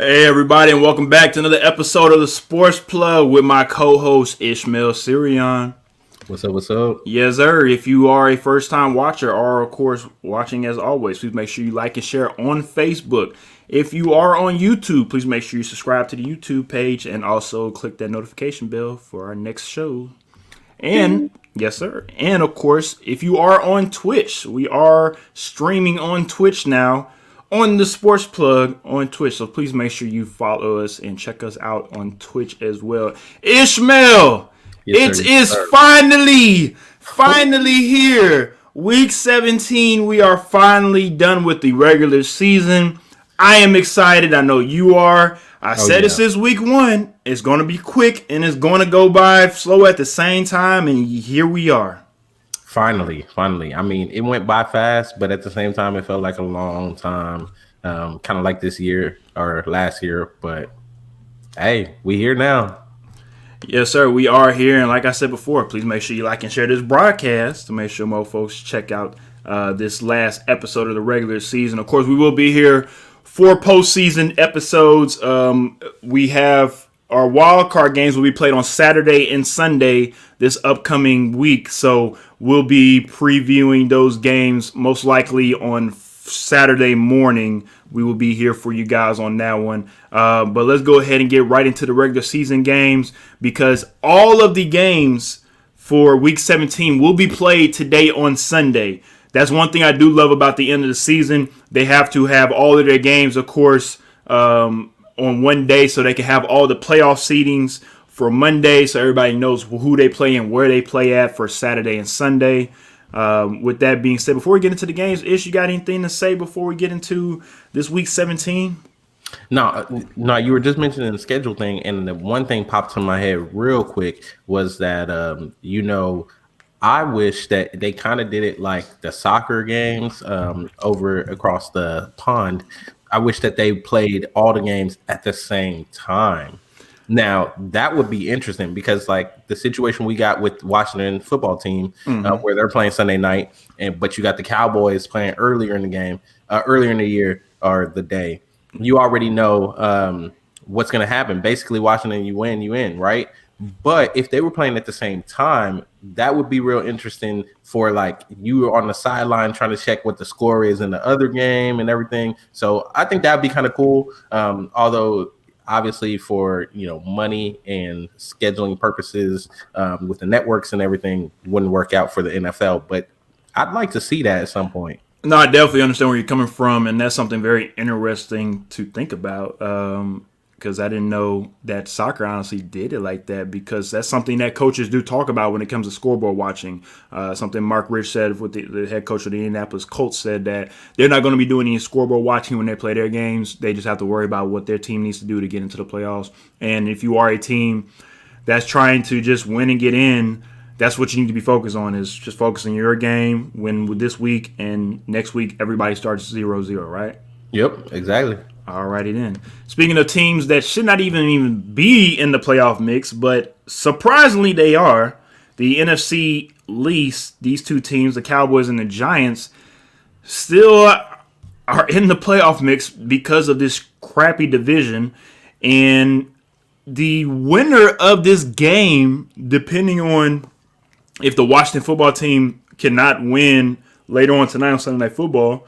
Hey everybody, and welcome back to another episode of the Sports Plug with my co-host Ishmael Sirion. What's up? What's up? Yes, sir. If you are a first-time watcher, or of course watching as always, please make sure you like and share on Facebook. If you are on YouTube, please make sure you subscribe to the YouTube page and also click that notification bell for our next show. And yes, sir. And of course, if you are on Twitch, we are streaming on Twitch now. On the Sports Plug on Twitch. So please make sure you follow us and check us out on Twitch as well. Ishmael, Yes, it sir. is finally here. Week 17, we are finally done with the regular season. I am excited. I know you are. I said it since week 1. It's going to be quick and it's going to go by slow at the same time. And here we are. Finally. I mean, it went by fast, but at the same time, it felt like a long time. Kind of like this year or last year. But hey, we here now. Yes, sir. We are here. And like I said before, please make sure you like and share this broadcast to make sure more folks check out this last episode of the regular season. Of course, we will be here for postseason episodes. We have our wild card games will be played on Saturday and Sunday this upcoming week. So we'll be previewing those games most likely on Saturday morning. We will be here for you guys on that one. But let's go ahead and get right into the regular season games because all of the games for Week 17 will be played today on Sunday. That's one thing I do love about the end of the season. They have to have all of their games, of course, on one day so they can have all the playoff seedings for Monday so everybody knows who they play and where they play at for Saturday and Sunday. With that being said, before we get into the games, Ish, you got anything to say before we get into this week 17? No, you were just mentioning the schedule thing, and the one thing popped in my head real quick was that, I wish that they kind of did it like the soccer games over across the pond. I wish that they played all the games at the same time. Now, that would be interesting because, like, the situation we got with Washington football team where they're playing Sunday night, but you got the Cowboys playing earlier in the game, earlier in the year or the day. You already know what's going to happen. Basically, Washington, you win, right? But if they were playing at the same time, that would be real interesting for, like, you were on the sideline trying to check what the score is in the other game and everything. So I think that would be kind of cool, although obviously for money and scheduling purposes with the networks and everything wouldn't work out for the NFL. But I'd like to see that at some point. No, I definitely understand where you're coming from, and that's something very interesting to think about because I didn't know that soccer honestly did it like that because that's something that coaches do talk about when it comes to scoreboard watching. Something Mark Rich said with the head coach of the Indianapolis Colts said that they're not going to be doing any scoreboard watching when they play their games. They just have to worry about what their team needs to do to get into the playoffs. And if you are a team that's trying to just win and get in, that's what you need to be focused on is just focusing your game, win this week, and next week everybody starts 0-0, right? Yep, exactly. Alrighty then. Speaking of teams that should not even be in the playoff mix, but surprisingly they are, the NFC East, these two teams, the Cowboys and the Giants, still are in the playoff mix because of this crappy division. And the winner of this game, depending on if the Washington football team cannot win later on tonight on Sunday Night Football,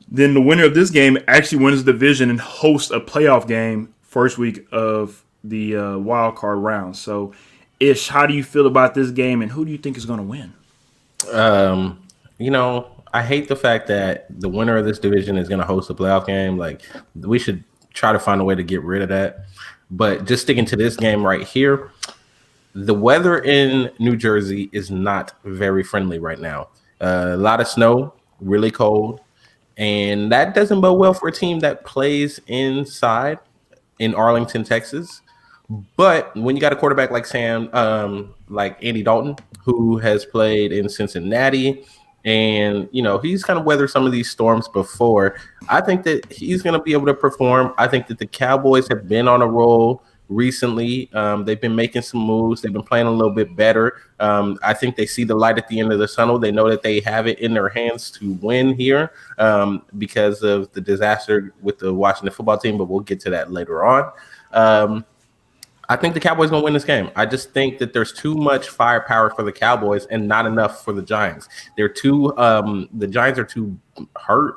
then the winner of this game actually wins the division and hosts a playoff game first week of the wild card round. So, Ish, how do you feel about this game, and who do you think is going to win? I hate the fact that the winner of this division is going to host a playoff game. Like, we should try to find a way to get rid of that. But just sticking to this game right here, the weather in New Jersey is not very friendly right now. A lot of snow, really cold. And that doesn't bode well for a team that plays inside in Arlington, Texas. But when you got a quarterback like like Andy Dalton, who has played in Cincinnati, and he's kind of weathered some of these storms before, I think that he's going to be able to perform. I think that the Cowboys have been on a roll recently. They've been making some moves. They've been playing a little bit better. I think they see the light at the end of the tunnel. They know that they have it in their hands to win here because of the disaster with the Washington football team, but we'll get to that later on. I think the Cowboys going to win this game. I just think that there's too much firepower for the Cowboys and not enough for the Giants. They're too the Giants are too hurt.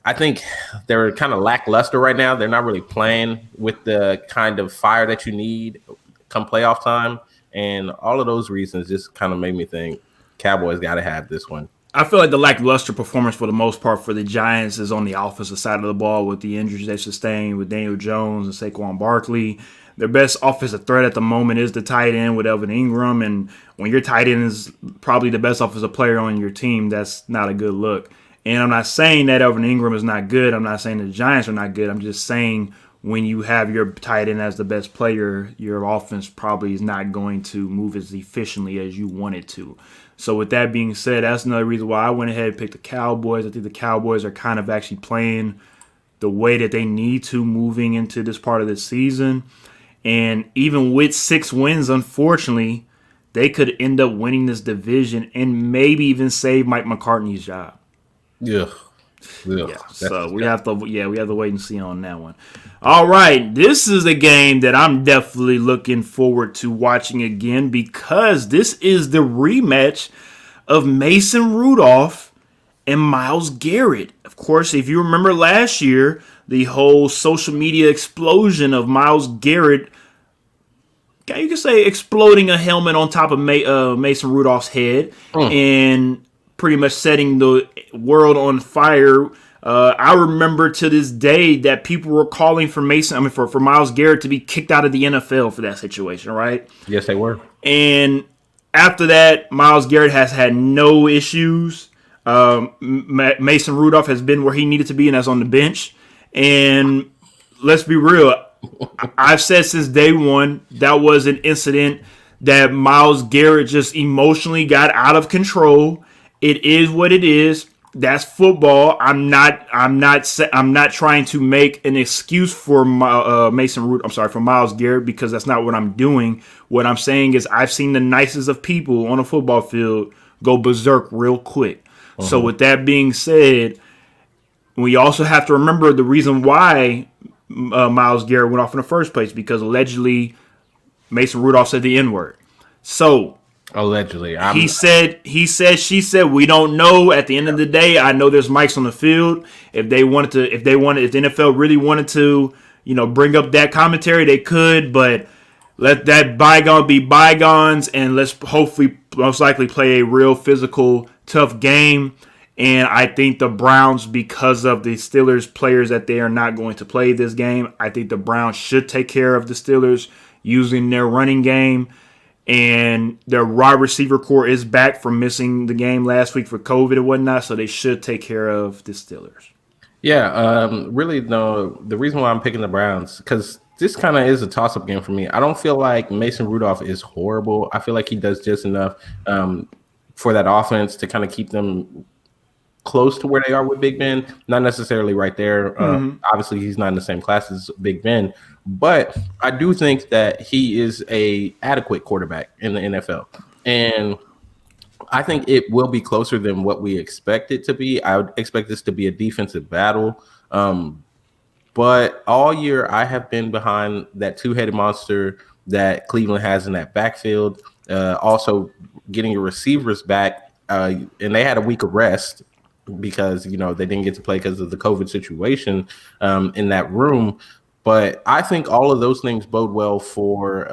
I think they're kind of lackluster right now. They're not really playing with the kind of fire that you need come playoff time. And all of those reasons just kind of made me think Cowboys got to have this one. I feel like the lackluster performance for the most part for the Giants is on the offensive side of the ball with the injuries they sustained with Daniel Jones and Saquon Barkley. Their best offensive threat at the moment is the tight end with Evan Ingram. And when your tight end is probably the best offensive player on your team, that's not a good look. And I'm not saying that Evan Ingram is not good. I'm not saying the Giants are not good. I'm just saying when you have your tight end as the best player, your offense probably is not going to move as efficiently as you want it to. So with that being said, that's another reason why I went ahead and picked the Cowboys. I think the Cowboys are kind of actually playing the way that they need to moving into this part of the season. And even with 6 wins, unfortunately, they could end up winning this division and maybe even save Mike McCartney's job. Yeah. So we have to wait and see on that one. All right, this is a game that I'm definitely looking forward to watching again because this is the rematch of Mason Rudolph and Myles Garrett. Of course, if you remember last year, the whole social media explosion of Myles Garrett, you could say exploding a helmet on top of Mason Rudolph's head and pretty much setting the world on fire. I remember to this day that people were calling for for Myles Garrett to be kicked out of the NFL for that situation, right? Yes, they were. And after that, Myles Garrett has had no issues. Mason Rudolph has been where he needed to be, and that's on the bench. And let's be real. I've said since day one that was an incident that Myles Garrett just emotionally got out of control. It is what it is. That's football. I'm not trying to make an excuse for for Myles Garrett because that's not what I'm doing. What I'm saying is I've seen the nicest of people on a football field go berserk real quick. So with that being said, we also have to remember the reason why Myles Garrett went off in the first place because allegedly Mason Rudolph said the N-word. So allegedly, he said, she said, we don't know. At the end of the day, I know there's mics on the field. If the NFL really wanted to, bring up that commentary, they could, but let that bygone be bygones, and let's hopefully most likely play a real physical, tough game. And I think the Browns, because of the Steelers players that they are not going to play this game, I think the Browns should take care of the Steelers using their running game. And their wide receiver core is back from missing the game last week for COVID and whatnot, so they should take care of the Steelers. Yeah, really, no. The reason why I'm picking the Browns, because this kind of is a toss-up game for me. I don't feel like Mason Rudolph is horrible. I feel like he does just enough for that offense to kind of keep them close to where they are with Big Ben. Not necessarily right there. Obviously, he's not in the same class as Big Ben. But I do think that he is a adequate quarterback in the NFL. And I think it will be closer than what we expect it to be. I would expect this to be a defensive battle. But all year I have been behind that two-headed monster that Cleveland has in that backfield. Also getting your receivers back. And they had a week of rest because, they didn't get to play because of the COVID situation in that room. But I think all of those things bode well for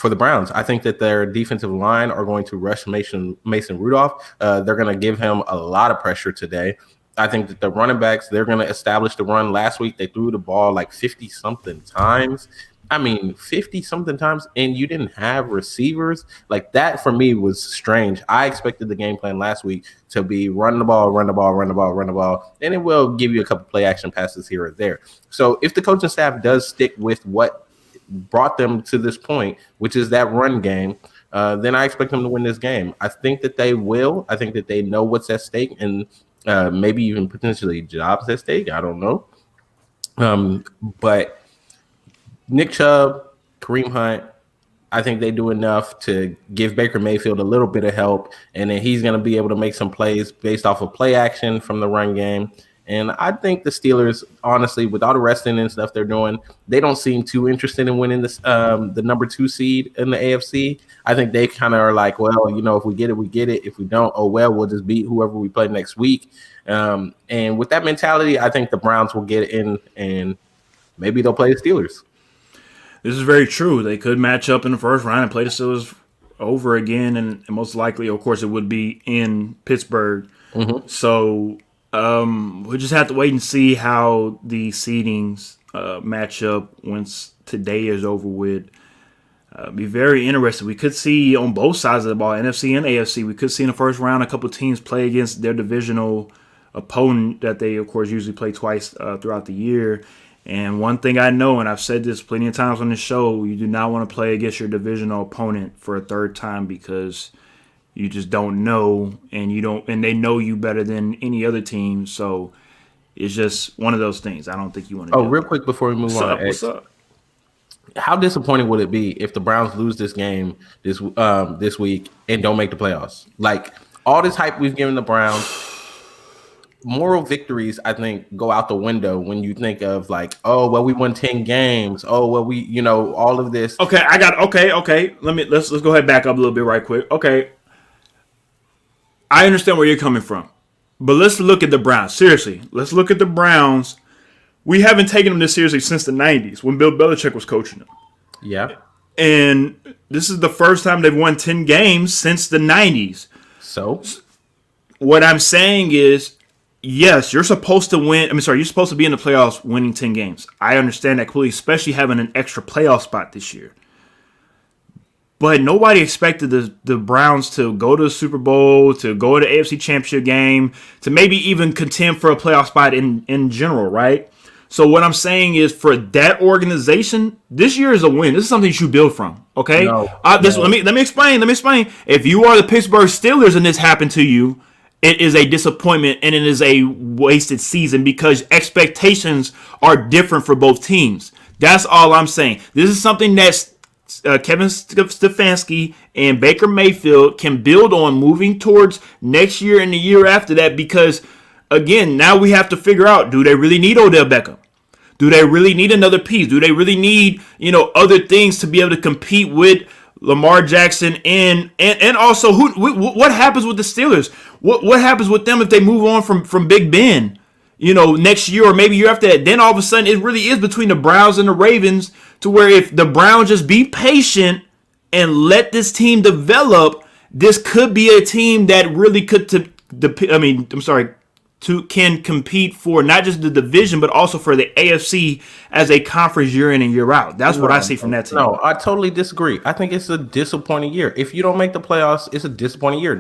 the Browns. I think that their defensive line are going to rush Mason Rudolph. They're going to give him a lot of pressure today. I think that the running backs, they're going to establish the run. Last week, they threw the ball like 50-something times. 50-something times, and you didn't have receivers. Like that for me was strange. I expected the game plan last week to be run the ball, and it will give you a couple play action passes here or there. So if the coaching staff does stick with what brought them to this point, which is that run game, then I expect them to win this game. I think that they will. I think that they know what's at stake, and maybe even potentially jobs at stake. I don't know. But Nick Chubb, Kareem Hunt, I think they do enough to give Baker Mayfield a little bit of help, and then he's going to be able to make some plays based off of play action from the run game. And I think the Steelers, honestly, with all the resting and stuff they're doing, they don't seem too interested in winning this the number 2 seed in the AFC. I think they kind of are like, well, if we get it, we get it. If we don't, oh well, we'll just beat whoever we play next week. And with that mentality, I think the Browns will get in, and maybe they'll play the Steelers. This is very true. They could match up in the first round and play the Steelers over again, and most likely, of course, it would be in Pittsburgh. Mm-hmm. So we'll just have to wait and see how the seedings match up once today is over with. Be very interesting. We could see on both sides of the ball, NFC and AFC, we could see in the first round a couple teams play against their divisional opponent that they, of course, usually play twice throughout the year. And one thing I know, and I've said this plenty of times on the show, you do not want to play against your divisional opponent for a third time because you just don't know, and they know you better than any other team. So it's just one of those things. I don't think you want to. Real quick before we move on, what's up? How disappointing would it be if the Browns lose this game this week and don't make the playoffs? Like all this hype we've given the Browns. Moral victories, I think, go out the window when you think of like, oh well, we won 10 games. Oh well, we, all of this. Okay, okay. Let's go ahead and back up a little bit right quick. Okay, I understand where you're coming from, but let's look at the Browns. Seriously, let's look at the Browns. We haven't taken them this seriously since the 90s when Bill Belichick was coaching them. Yeah, and this is the first time they've won 10 games since the 90s. So, what I'm saying is, yes, you're supposed to win. You're supposed to be in the playoffs winning 10 games. I understand that completely, especially having an extra playoff spot this year. But nobody expected the Browns to go to the Super Bowl, to go to the AFC Championship game, to maybe even contend for a playoff spot in general, right? So what I'm saying is, for that organization, this year is a win. This is something you should build from, okay? No. Let me explain. If you are the Pittsburgh Steelers and this happened to you, it is a disappointment and it is a wasted season because expectations are different for both teams. That's all I'm saying. This is something that Kevin Stefanski and Baker Mayfield can build on moving towards next year and the year after that because, again, now we have to figure out, do they really need Odell Beckham? Do they really need another piece? Do they really need, other things to be able to compete with Lamar Jackson and also what happens with the Steelers? What happens with them if they move on from Big Ben, next year or maybe year after that? Then all of a sudden it really is between the Browns and the Ravens, to where if the Browns just be patient and let this team develop, this could be a team that really could can compete for not just the division, but also for the AFC as a conference year in and year out. That's what I see from that team. No, I totally disagree. I think it's a disappointing year. If you don't make the playoffs, it's a disappointing year.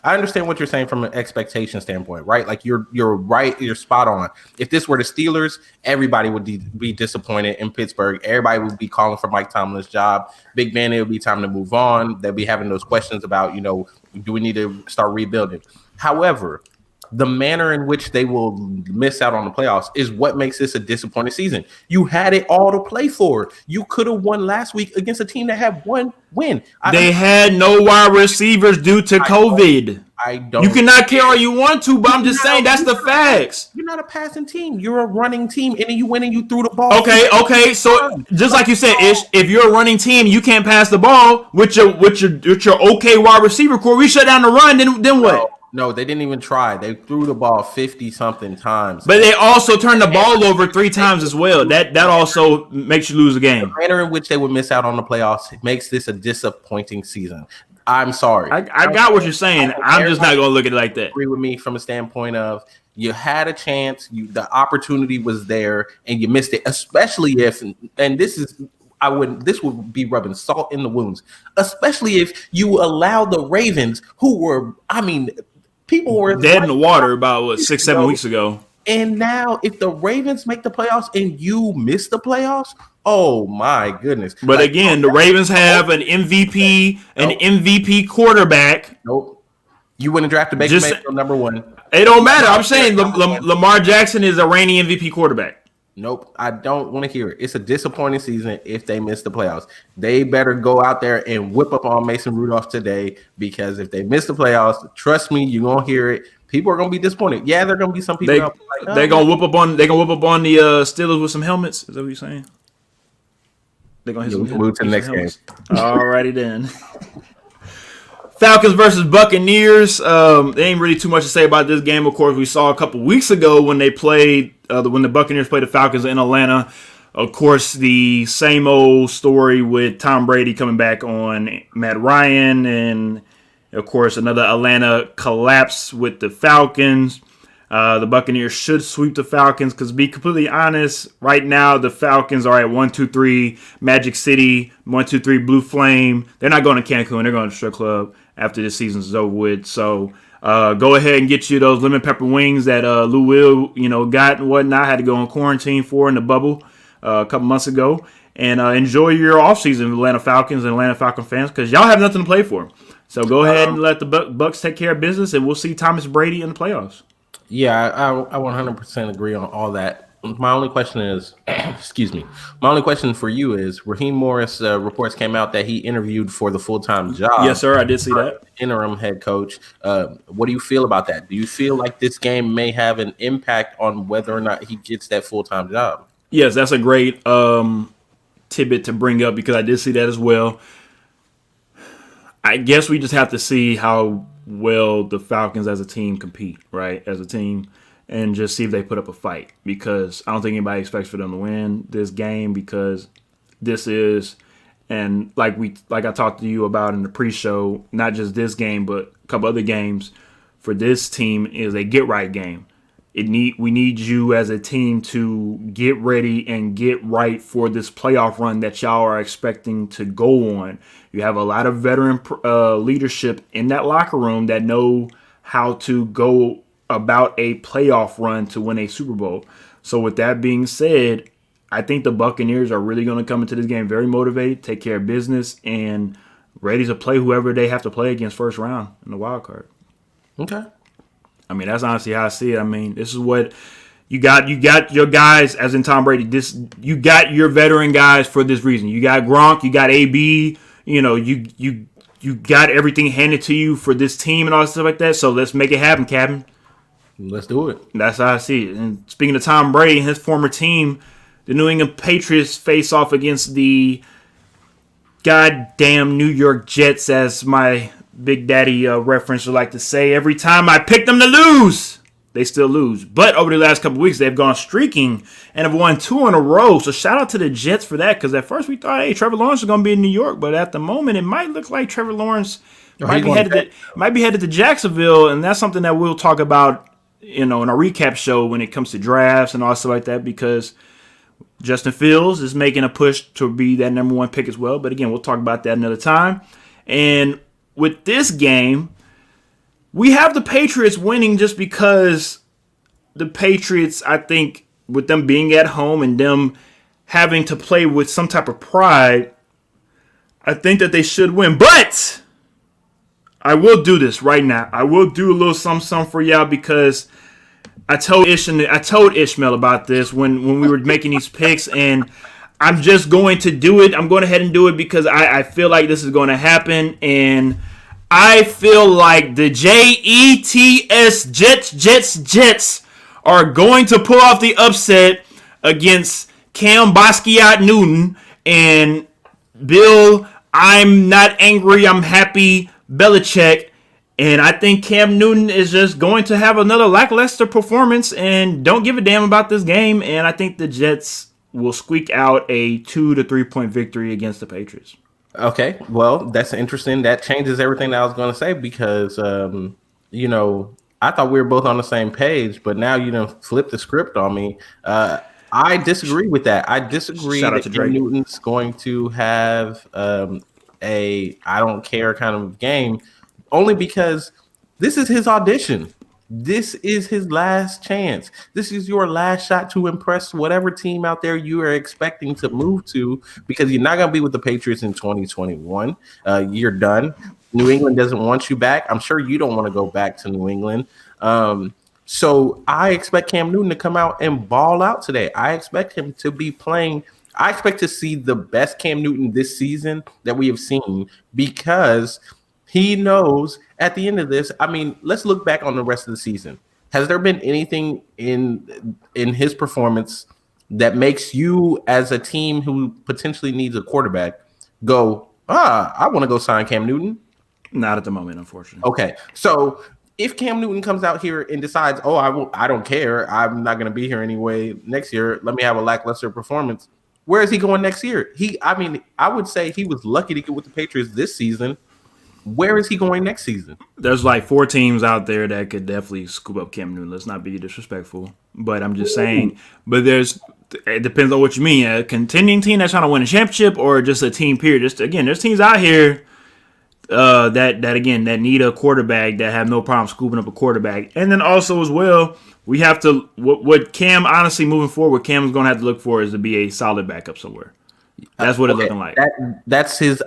I understand what you're saying from an expectation standpoint, right? Like you're right, you're spot on. If this were the Steelers, everybody would be disappointed in Pittsburgh. Everybody would be calling for Mike Tomlin's job. Big Ben, it would be time to move on. They'll be having those questions about, do we need to start rebuilding? However, the manner in which they will miss out on the playoffs is what makes this a disappointing season. You had it all to play for. You could have won last week against a team that had one win. They had no wide receivers due to COVID. I don't. You cannot care all you want to, but I'm just saying that's the facts. You're not a passing team. You're a running team, and then you went and you threw the ball. Okay. So just like you said, Ish, if you're a running team, you can't pass the ball with your okay wide receiver core. We shut down the run. Then what? No, they didn't even try. They threw the ball 50-something times. But they also turned the ball over 3 times as well. That also makes you lose a game. The manner in which they would miss out on the playoffs makes this a disappointing season. I'm sorry. I got what you're saying. I'm just not going to look at it like that. Agree with me from a standpoint of you had a chance, the opportunity was there, and you missed it. Especially if, and this would be rubbing salt in the wounds. Especially if you allow the Ravens, who were, people were dead in the water about 6-7 weeks ago. And now if the Ravens make the playoffs and you miss the playoffs, oh my goodness. But again, the Ravens have an MVP quarterback. Nope. You wouldn't draft a Baker Mayfield number 1. It don't matter. I'm saying Lamar Jackson is a reigning MVP quarterback. Nope, I don't want to hear it. It's a disappointing season if they miss the playoffs. They better go out there and whip up on Mason Rudolph today, because if they miss the playoffs, trust me, you're gonna hear it. People are gonna be disappointed. Yeah, there are gonna be some people out They like, gonna whoop up on the Steelers with some helmets. Is that what you're saying? They're gonna hit some move to the next game. Alrighty then. Falcons versus Buccaneers. There ain't really too much to say about this game. Of course, we saw a couple weeks ago when they played, when the Buccaneers played the Falcons in Atlanta. Of course, the same old story with Tom Brady coming back on Matt Ryan, and of course, another Atlanta collapse with the Falcons. The Buccaneers should sweep the Falcons because, to be completely honest, right now the Falcons are at 1-2-3 Magic City, 1-2-3 Blue Flame. They're not going to Cancun. They're going to strip club after this season's over with. So go ahead and get you those lemon pepper wings that Lou Will, got and whatnot. Had to go on quarantine for in the bubble a couple months ago. And enjoy your offseason, Atlanta Falcons and Atlanta Falcon fans, because y'all have nothing to play for. So go ahead and let the Bucs take care of business, and we'll see Thomas Brady in the playoffs. Yeah, I 100% agree on all that. My only question is, excuse me, my only question for you is, Raheem Morris reports came out that he interviewed for the full-time job. Yes, sir, I did see that. Interim head coach. What do you feel about that? Do you feel like this game may have an impact on whether or not he gets that full-time job? Yes, that's a great tidbit to bring up, because I did see that as well. I guess we just have to see how well the Falcons as a team compete, right? As a team, and just see if they put up a fight, because I don't think anybody expects for them to win this game, because this is, and like I talked to you about in the pre-show, not just this game but a couple other games for this team is a get right game. We need you as a team to get ready and get right for this playoff run that y'all are expecting to go on. You have a lot of veteran leadership in that locker room that know how to go about a playoff run to win a Super Bowl. So with that being said, I think the Buccaneers are really going to come into this game very motivated, take care of business, and ready to play whoever they have to play against first round in the wild card. Okay. I mean, that's honestly how I see it. I mean, this is what you got. You got your guys, as in Tom Brady. You got your veteran guys for this reason. You got Gronk. You got AB. You got everything handed to you for this team and all that stuff like that. So let's make it happen, Captain. Let's do it. That's how I see it. And speaking of Tom Brady and his former team, the New England Patriots face off against the goddamn New York Jets, as my Big Daddy reference would like to say. Every time I pick them to lose, they still lose. But over the last couple weeks, they've gone streaking and have won 2 in a row. So shout out to the Jets for that, because at first we thought, hey, Trevor Lawrence is going to be in New York. But at the moment, it might look like Trevor Lawrence might be headed to Jacksonville. And that's something that we'll talk about, in our recap show when it comes to drafts and all stuff like that, because Justin Fields is making a push to be that number 1 pick as well. But again, we'll talk about that another time. And with this game, we have the Patriots winning just because the Patriots, I think, with them being at home and them having to play with some type of pride, I think that they should win. But I will do this right now. I will do a little something for y'all, because I told Ishmael about this when we were making these picks, and I'm just going to do it. I'm going ahead and do it because I feel like this is going to happen, and I feel like the Jets are going to pull off the upset against Cam Basquiat Newton and Bill, I'm not angry, I'm happy, Belichick. And I think Cam Newton is just going to have another lackluster performance and don't give a damn about this game. And I think the Jets will squeak out a 2 to 3 point victory against the Patriots. Okay, well, that's interesting. That changes everything that I was going to say, because, I thought we were both on the same page, but now you done flipped the script on me. I disagree with that. I disagree that Cam Newton's going to have a I don't care kind of game, only because this is his audition. This is his last chance. This is your last shot to impress whatever team out there you are expecting to move to, because you're not going to be with the Patriots in 2021. You're done. New England doesn't want you back. I'm sure you don't want to go back to New England. So I expect Cam Newton to come out and ball out today. I expect him to be playing. I expect to see the best Cam Newton this season that we have seen because he knows at the end of this. I mean, let's look back on the rest of the season. Has there been anything in his performance that makes you, as a team who potentially needs a quarterback, go, I want to go sign Cam Newton? Not at the moment, unfortunately. Okay, so if Cam Newton comes out here and decides, I don't care, I'm not going to be here anyway next year, let me have a lackluster performance, where is he going next year? I would say he was lucky to get with the Patriots this season. Where is he going next season? There's like 4 teams out there that could definitely scoop up Cam Newton. Let's not be disrespectful, but I'm just saying. But it depends on what you mean. A contending team that's trying to win a championship, or just a team period. Just again, there's teams out here that need a quarterback, that have no problem scooping up a quarterback. And then also as well, we have to what Cam, honestly, moving forward, what Cam's going to have to look for is to be a solid backup somewhere. That's what it's looking like. That's his.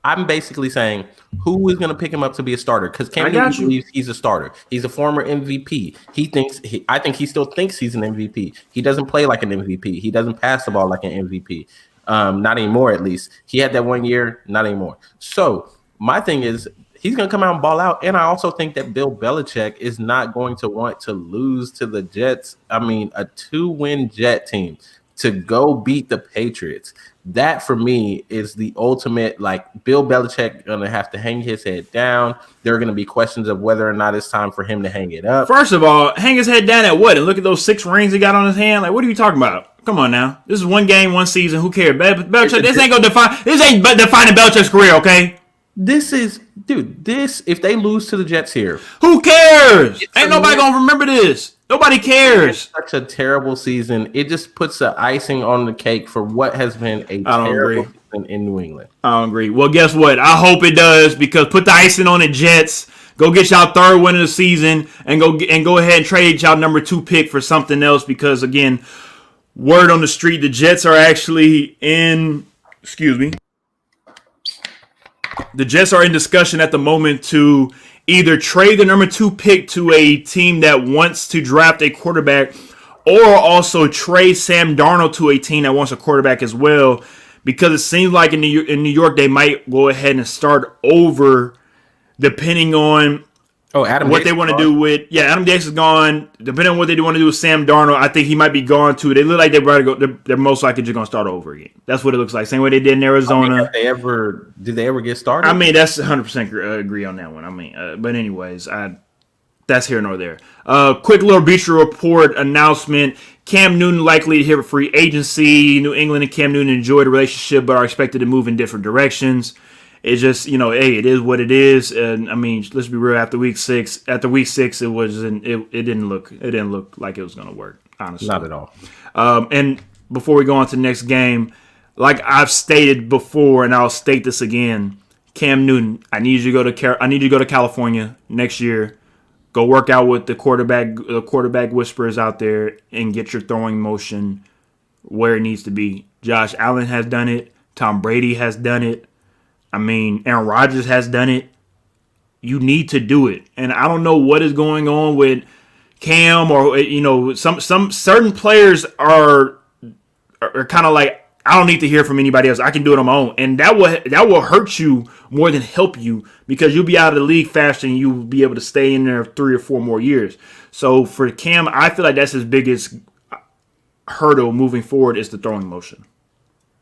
I'm basically saying, who is going to pick him up to be a starter? Because Cam Newton believes he's a starter. He's a former MVP. I think he still thinks he's an MVP. He doesn't play like an MVP. He doesn't pass the ball like an MVP. Not anymore, at least. He had that 1 year, not anymore. So my thing is, he's going to come out and ball out. And I also think that Bill Belichick is not going to want to lose to the Jets. I mean, a 2-win Jet team to go beat the Patriots. That for me is the ultimate. Like, Bill Belichick gonna have to hang his head down. There are gonna be questions of whether or not it's time for him to hang it up. First of all, hang his head down at what? And look at those 6 rings he got on his hand. Like, what are you talking about? Come on now. This is 1 game, 1 season. Who cares? Belichick, this ain't defining Belichick's career, okay? If they lose to the Jets here, who cares? Ain't nobody gonna remember this. Nobody cares. It's such a terrible season. It just puts the icing on the cake for what has been a terrible season in New England. I don't agree. Well, guess what? I hope it does, because put the icing on the Jets. Go get y'all 3rd win of the season, and go ahead and trade y'all number 2 pick for something else. Because again, word on the street, the Jets are actually in. Excuse me. The Jets are in discussion at the moment to either trade the number 2 pick to a team that wants to draft a quarterback, or also trade Sam Darnold to a team that wants a quarterback as well, because it seems like in New York they might go ahead and start over, depending on what they want to do with. Yeah, Adam Gase is gone. Depending on what they want to do with Sam Darnold, I think he might be gone too. They look like they're most likely just going to start over again. That's what it looks like. Same way they did in Arizona. Did they ever get started? I mean, that's 100% agree on that one. I mean, but anyways, that's here nor there. Quick little Beecher report announcement. Cam Newton likely to hit a free agency. New England and Cam Newton enjoy the relationship, but are expected to move in different directions. It's just, hey, it is what it is. And I mean, let's be real. After week 6, it didn't look like it was going to work. Honestly, not at all. And before we go on to the next game, like I've stated before, and I'll state this again, Cam Newton, I need you to go to California next year. Go work out with the quarterback whisperers out there, and get your throwing motion where it needs to be. Josh Allen has done it. Tom Brady has done it. I mean, Aaron Rodgers has done it. You need to do it. And I don't know what is going on with Cam, or some certain players are kind of like, I don't need to hear from anybody else. I can do it on my own. And that will hurt you more than help you, because you'll be out of the league faster and you'll be able to stay in there 3 or 4 more years. So for Cam, I feel like that's his biggest hurdle moving forward, is the throwing motion.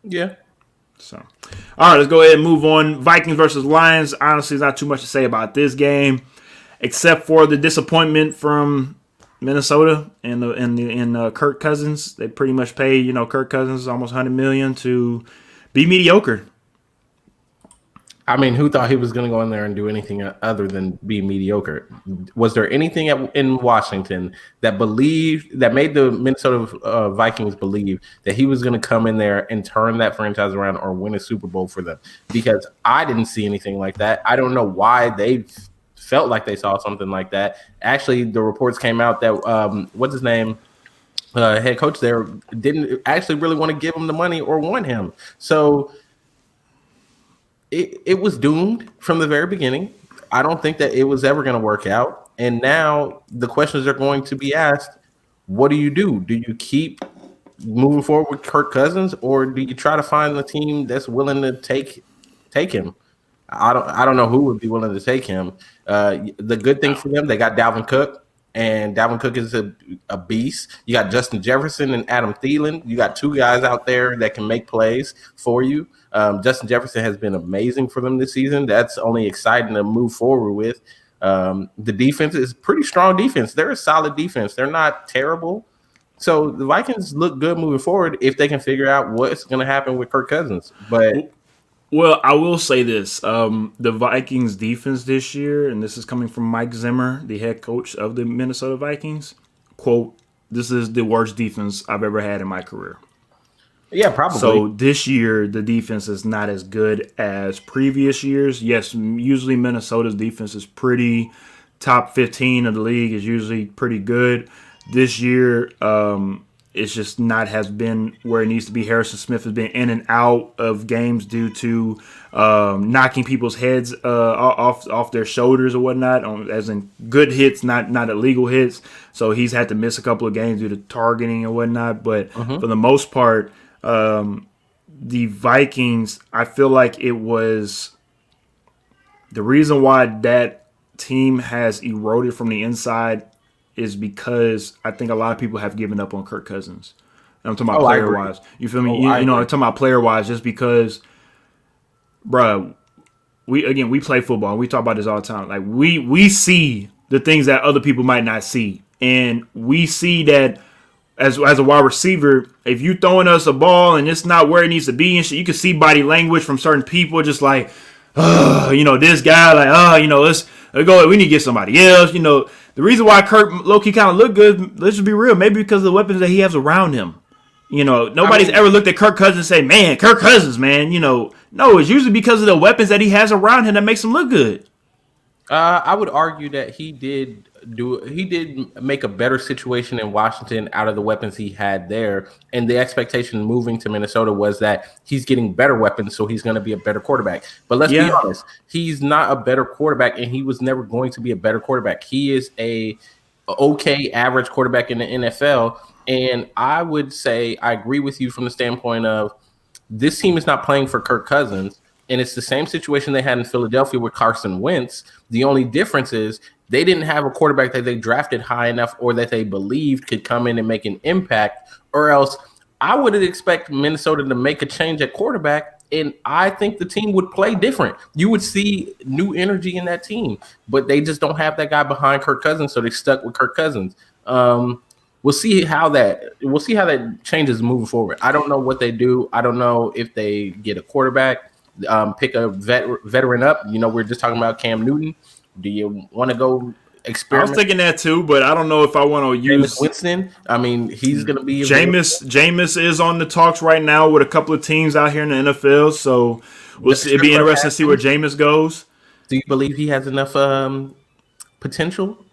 Yeah. So, all right, let's go ahead and move on. Vikings versus Lions. Honestly, there's not too much to say about this game, except for the disappointment from Minnesota and Kirk Cousins. They pretty much paid, Kirk Cousins almost $100 million to be mediocre. I mean, who thought he was going to go in there and do anything other than be mediocre? Was there anything in Washington that made the Minnesota Vikings believe that he was going to come in there and turn that franchise around or win a Super Bowl for them? Because I didn't see anything like that. I don't know why they felt like they saw something like that. Actually, the reports came out that what's his name? Head coach there didn't actually really want to give him the money or want him. So it was doomed from the very beginning. I don't think that it was ever going to work out. And now the questions are going to be asked: what do you do? Do you keep moving forward with Kirk Cousins, or do you try to find a team that's willing to take him? I don't know who would be willing to take him. The good thing for them, they got Dalvin Cook, and Dalvin Cook is a beast. You got Justin Jefferson and Adam Thielen. You got two guys out there that can make plays for you. Justin Jefferson has been amazing for them this season. That's only exciting to move forward with. The defense is pretty strong defense. They're a solid defense. They're not terrible. So the Vikings look good moving forward if they can figure out what's going to happen with Kirk Cousins. But well, I will say this: the Vikings defense this year, and this is coming from Mike Zimmer, the head coach of the Minnesota Vikings. Quote: "This is the worst defense I've ever had in my career." yeah, probably. So this year, the defense is not as good as previous years. Yes, usually Minnesota's defense is pretty top 15 of the league, is usually pretty good. This year, it's just not has been where it needs to be. Harrison Smith has been in and out of games due to knocking people's heads off their shoulders or whatnot, as in good hits, not illegal hits. So he's had to miss a couple of games due to targeting and whatnot. But for the most part, the Vikings, I feel like it was the reason why that team has eroded from the inside is because I think a lot of people have given up on Kirk Cousins. I'm talking about player wise. You feel me? I'm talking about player wise, just because, bro. We play football. And we talk about this all the time. Like we see the things that other people might not see, and we see that. As a wide receiver, if you throwing us a ball and it's not where it needs to be and shit, you can see body language from certain people, just like, this guy, like, let's go. We need to get somebody else. The reason why Kirk low-key kind of looked good, let's just be real, maybe because of the weapons that he has around him. Nobody's ever looked at Kirk Cousins and say, man, Kirk Cousins, man. No, it's usually because of the weapons that he has around him that makes him look good. I would argue that he did make a better situation in Washington out of the weapons he had there, and the expectation moving to Minnesota was that he's getting better weapons, so he's going to be a better quarterback. But let's be honest, he's not a better quarterback, and he was never going to be a better quarterback. He is a okay average quarterback in the NFL, and I would say I agree with you from the standpoint of this team is not playing for Kirk Cousins. And it's the same situation they had in Philadelphia with Carson Wentz. The only difference is they didn't have a quarterback that they drafted high enough or that they believed could come in and make an impact, or else I would expect Minnesota to make a change at quarterback, and I think the team would play different. You would see new energy in that team, but they just don't have that guy behind Kirk Cousins, so they stuck with Kirk Cousins. We'll see how that changes moving forward. I don't know what they do. I don't know if they get a quarterback. Pick a veteran up. We're just talking about Cam Newton. Do you want to go experiment? I was thinking that too, but I don't know if I want to use Jameis Winston. I mean, he's going to be Jameis is on the talks right now with a couple of teams out here in the NFL, so we'll see. It'd be interesting to see where Jameis goes. Do you believe he has enough potential?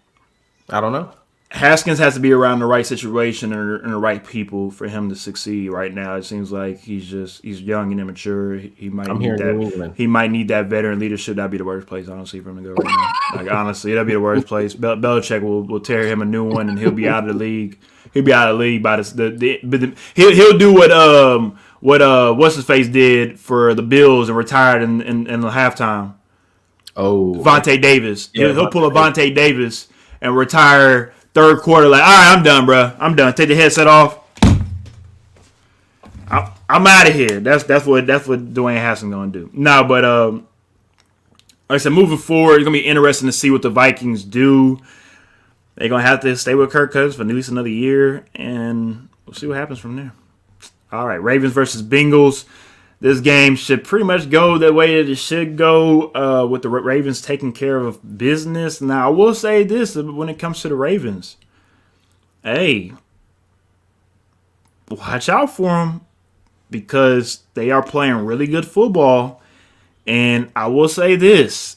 I don't know. Haskins has to be around the right situation and the right people for him to succeed right now. It seems like he's young and immature. He might need that veteran leadership. That'd be the worst place, honestly, for him to go right now. Like, honestly, that'd be the worst place. Belichick will tear him a new one, and he'll be out of the league. He'll be out of the league by he'll do what what's his face did for the Bills and retired in the halftime. Oh, Vontae Davis. Yeah, he'll pull a Vontae Davis and retire. Third quarter, like, all right, I'm done, bro. I'm done. Take the headset off. I'm out of here. That's what Dwayne Haskins gonna do. No, but like I said, moving forward, it's gonna be interesting to see what the Vikings do. They're gonna have to stay with Kirk Cousins for at least another year, and we'll see what happens from there. All right, Ravens versus Bengals. This game should pretty much go the way that it should go, with the Ravens taking care of business. Now, I will say this when it comes to the Ravens. Hey, watch out for them because they are playing really good football. And I will say this.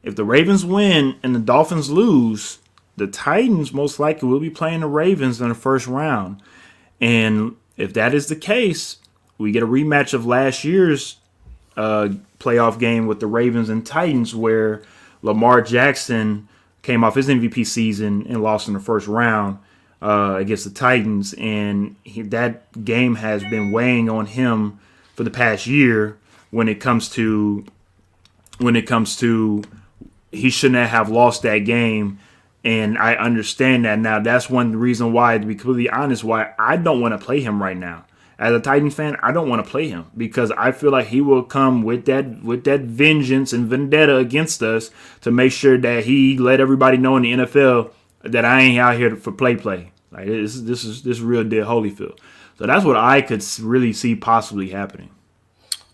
If the Ravens win and the Dolphins lose, the Titans most likely will be playing the Ravens in the first round. And if that is the case, we get a rematch of last year's playoff game with the Ravens and Titans where Lamar Jackson came off his MVP season and lost in the first round against the Titans, and that game has been weighing on him for the past year when it comes to he shouldn't have lost that game. And I understand that now. That's one reason why, to be completely honest, why I don't want to play him right now. As a Titans fan, I don't want to play him because I feel like he will come with that vengeance and vendetta against us to make sure that he let everybody know in the NFL that I ain't out here for play. Like this is real deal Holyfield. So that's what I could really see possibly happening.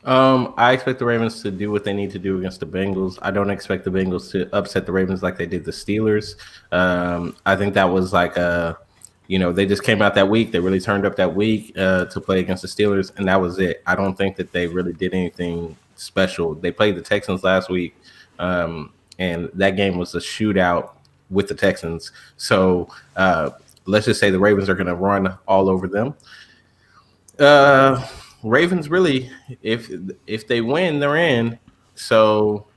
I expect the Ravens to do what they need to do against the Bengals. I don't expect the Bengals to upset the Ravens like they did the Steelers. I think that was like they just came out that week. They really turned up that week to play against the Steelers, and that was it. I don't think that they really did anything special. They played the Texans last week, and that game was a shootout with the Texans. So let's just say the Ravens are going to run all over them. Ravens really, if they win, they're in. So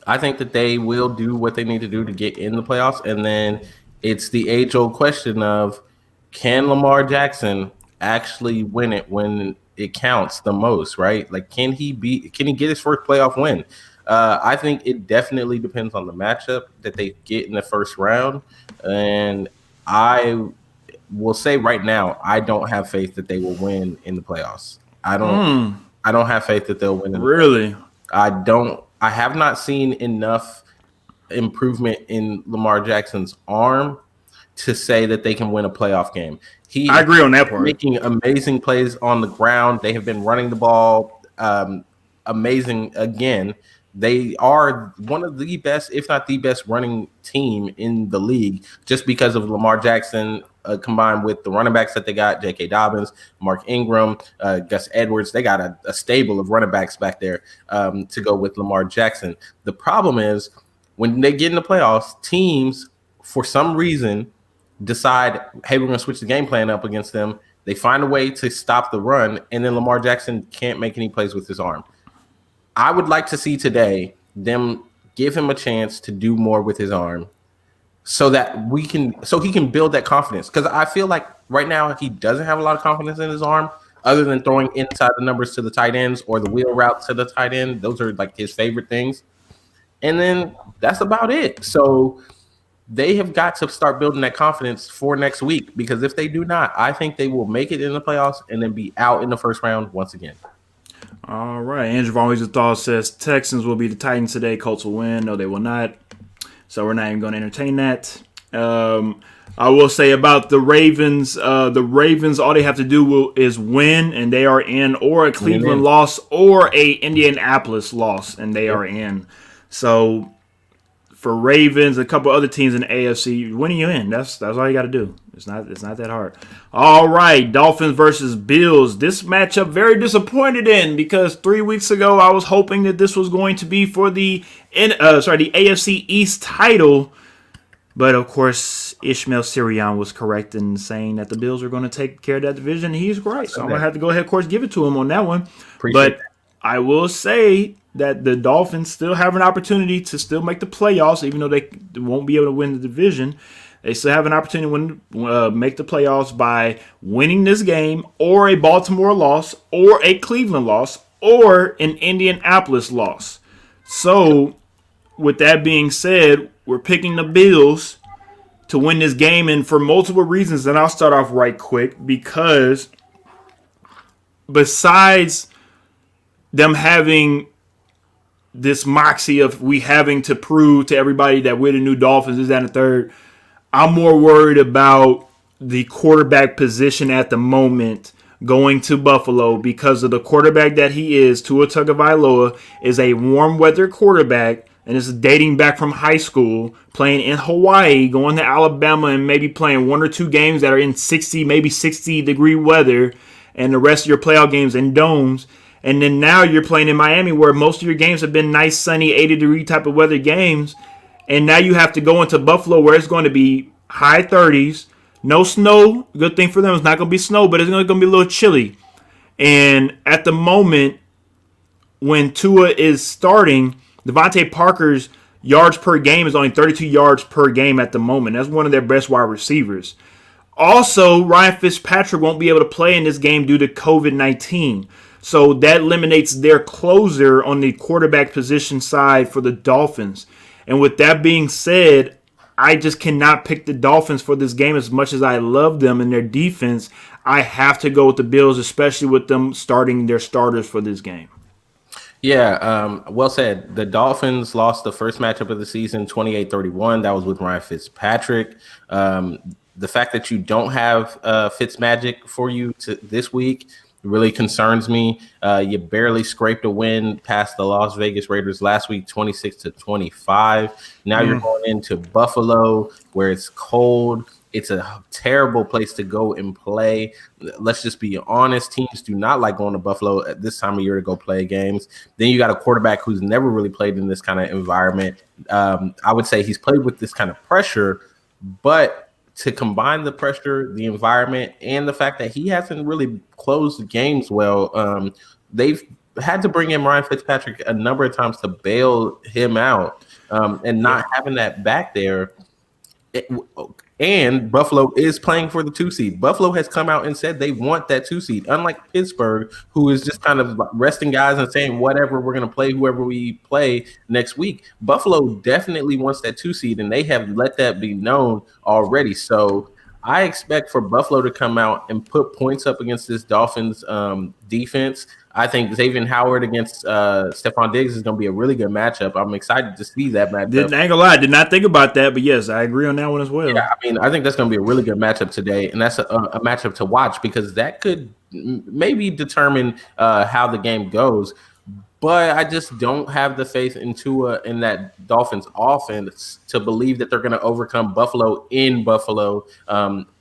I think that they will do what they need to do to get in the playoffs. And then it's the age-old question of, can Lamar Jackson actually win it when it counts the most, right? Like, can he get his first playoff win? I think it definitely depends on the matchup that they get in the first round. And I will say right now, I don't have faith that they will win in the playoffs. I don't have faith that they'll win. Really? I have not seen enough improvement in Lamar Jackson's arm to say that they can win a playoff game. I agree on that part. Making amazing plays on the ground. They have been running the ball amazing again. They are one of the best, if not the best, running team in the league just because of Lamar Jackson combined with the running backs that they got, J.K. Dobbins, Mark Ingram, Gus Edwards. They got a stable of running backs back there to go with Lamar Jackson. The problem is when they get in the playoffs, teams, for some reason, decide, hey, we're going to switch the game plan up against them. They find a way to stop the run, and then Lamar Jackson can't make any plays with his arm. I would like to see today them give him a chance to do more with his arm so that he can build that confidence. Because I feel like right now he doesn't have a lot of confidence in his arm other than throwing inside the numbers to the tight ends or the wheel route to the tight end. Those are like his favorite things. And then that's about it. So they have got to start building that confidence for next week, because if they do not, I think they will make it in the playoffs and then be out in the first round once again. All right. Andrew Von Wiesenthal says Texans will be the Titans today. Colts will win. No, they will not. So we're not even going to entertain that. I will say about the Ravens, all they have to do is win, and they are in, or a Cleveland loss, or a Indianapolis loss, and they are in. So for Ravens, a couple other teams in the AFC, winning you in. That's all you got to do. It's not that hard. All right, Dolphins versus Bills. This matchup very disappointed in, because 3 weeks ago I was hoping that this was going to be for the AFC East title, but of course Ishmael Sirianni was correct in saying that the Bills are going to take care of that division. He's right, so I'm going to have to go ahead, of course, give it to him on that one. But I will say that the Dolphins still have an opportunity to still make the playoffs, even though they won't be able to win the division. They still have an opportunity to make the playoffs by winning this game, or a Baltimore loss, or a Cleveland loss, or an Indianapolis loss. So, with that being said, we're picking the Bills to win this game, and for multiple reasons. And I'll start off right quick, because besides them having this moxie of we having to prove to everybody that we're the new Dolphins, is that, and the third, I'm more worried about the quarterback position at the moment going to Buffalo, because of the quarterback that he is. Tua Tagovailoa is a warm weather quarterback, and is dating back from high school, playing in Hawaii, going to Alabama, and maybe playing 1 or 2 games that are in 60, maybe 60-degree weather, and the rest of your playoff games in domes. And then now you're playing in Miami, where most of your games have been nice, sunny, 80-degree type of weather games. And now you have to go into Buffalo, where it's going to be high 30s, no snow. Good thing for them, it's not going to be snow, but it's going to be a little chilly. And at the moment, when Tua is starting, Devontae Parker's yards per game is only 32 yards per game at the moment. That's one of their best wide receivers. Also, Ryan Fitzpatrick won't be able to play in this game due to COVID-19. So that eliminates their closer on the quarterback position side for the Dolphins. And with that being said, I just cannot pick the Dolphins for this game as much as I love them and their defense. I have to go with the Bills, especially with them starting their starters for this game. Yeah, well said. The Dolphins lost the first matchup of the season, 28-31. That was with Ryan Fitzpatrick. The fact that you don't have Fitzmagic for you this week really concerns me. You barely scraped a win past the Las Vegas Raiders last week, 26-25. Now you're going into Buffalo where it's cold. It's a terrible place to go and play. Let's just be honest. Teams do not like going to Buffalo at this time of year to go play games. Then you got a quarterback who's never really played in this kind of environment. I would say he's played with this kind of pressure, but to combine the pressure, the environment, and the fact that he hasn't really closed games well, they've had to bring in Ryan Fitzpatrick a number of times to bail him out, and not having that back there. And Buffalo is playing for the 2 seed. Buffalo has come out and said they want that 2 seed, unlike Pittsburgh, who is just kind of resting guys and saying, whatever, we're going to play whoever we play next week. Buffalo definitely wants that 2 seed, and they have let that be known already. So I expect for Buffalo to come out and put points up against this Dolphins defense. I think Xavier Howard against Stephon Diggs is going to be a really good matchup. I'm excited to see that matchup. I ain't gonna lie, I did not think about that, but yes, I agree on that one as well. Yeah, I mean, I think that's going to be a really good matchup today, and that's a matchup to watch because that could maybe determine how the game goes. But I just don't have the faith in Tua in that Dolphins offense to believe that they're going to overcome Buffalo in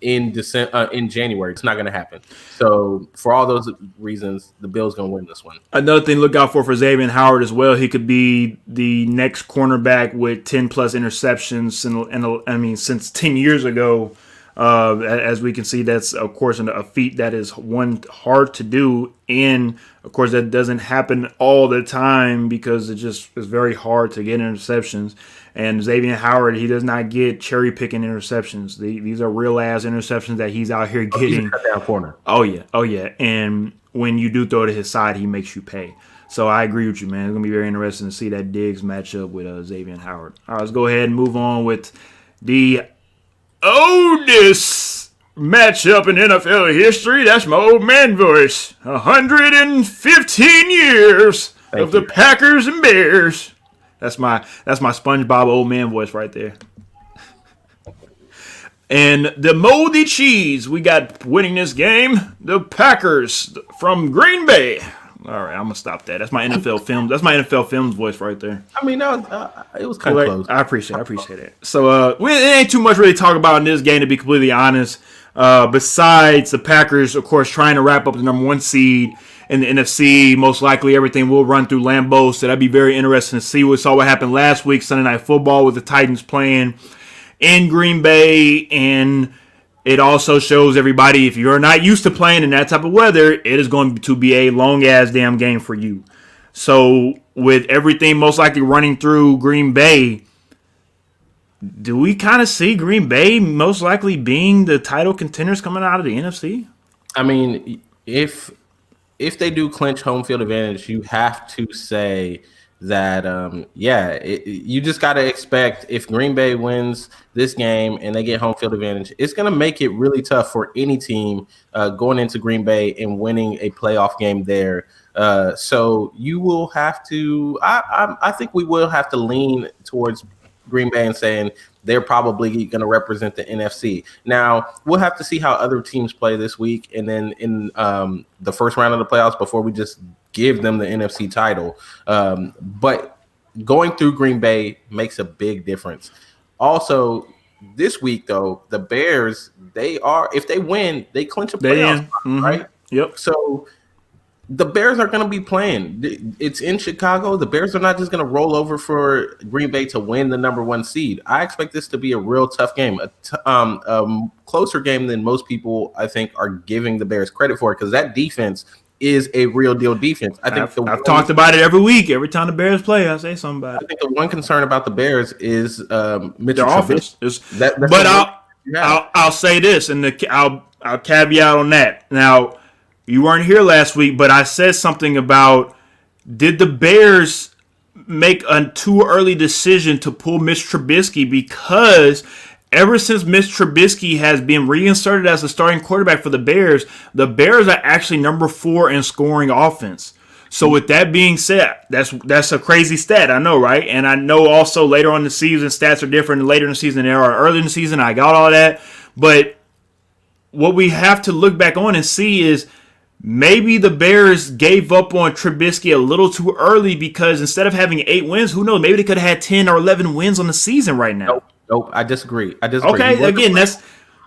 January. It's not going to happen. So for all those reasons, the Bills going to win this one. Another thing to look out for Xavier Howard as well. He could be the next cornerback with 10 plus interceptions, and I mean since 10 years ago. As we can see, that's, of course, a feat that is hard to do. And, of course, that doesn't happen all the time because it's very hard to get interceptions. And Xavier Howard, he does not get cherry-picking interceptions. These are real-ass interceptions that he's out here getting. He's a cut-down corner. Oh, yeah. And when you do throw to his side, he makes you pay. So I agree with you, man. It's going to be very interesting to see that Diggs match up with Xavier Howard. All right, let's go ahead and move on with the oldest matchup in NFL history. That's my old man voice. 115 years of the Packers and Bears. That's my SpongeBob old man voice right there. And the moldy cheese we got winning this game, the Packers from Green Bay. All right, I'm gonna stop that. That's my NFL film. That's my NFL Films voice right there. I mean, it was kind of close. I appreciate it. So, it ain't too much really to talk about in this game, to be completely honest. Besides the Packers, of course, trying to wrap up the number 1 seed in the NFC. Most likely, everything will run through Lambeau. So that'd be very interesting to see. We saw what happened last week, Sunday Night Football, with the Titans playing in Green Bay, and it also shows everybody, if you're not used to playing in that type of weather, it is going to be a long-ass damn game for you. So with everything most likely running through Green Bay, do we kind of see Green Bay most likely being the title contenders coming out of the NFC? I mean, if they do clinch home field advantage, you have to say that, you just got to expect if Green Bay wins this game and they get home field advantage, it's going to make it really tough for any team going into Green Bay and winning a playoff game there. So you will have to, I think we will have to lean towards Green Bay and saying they're probably going to represent the NFC. Now, we'll have to see how other teams play this week and then in the first round of the playoffs before we just give them the NFC title. But going through Green Bay makes a big difference. Also, this week, though, the Bears, if they win, they clinch a playoff spot, right? Yep. So the Bears are going to be playing. It's in Chicago. The Bears are not just going to roll over for Green Bay to win the number 1 seed. I expect this to be a real tough game, a closer game than most people, I think, are giving the Bears credit for, because that defense is a real deal defense. I think I've talked about it every week. Every time the Bears play, I say something about it. I think the one concern about the Bears is Mitchell Their offense. Trubisky. I'll say this, and I'll caveat on that. Now, you weren't here last week, but I said something about, did the Bears make a too early decision to pull Mitch Trubisky? Because ever since Mitch Trubisky has been reinserted as the starting quarterback for the Bears are actually number 4 in scoring offense. So with that being said, that's a crazy stat, I know, right? And I know also later on in the season, stats are different later in the season than they are early in the season. I got all that. But what we have to look back on and see is maybe the Bears gave up on Trubisky a little too early, because instead of having 8 wins, who knows, maybe they could have had 10 or 11 wins on the season right now. Nope, I disagree. Okay, again,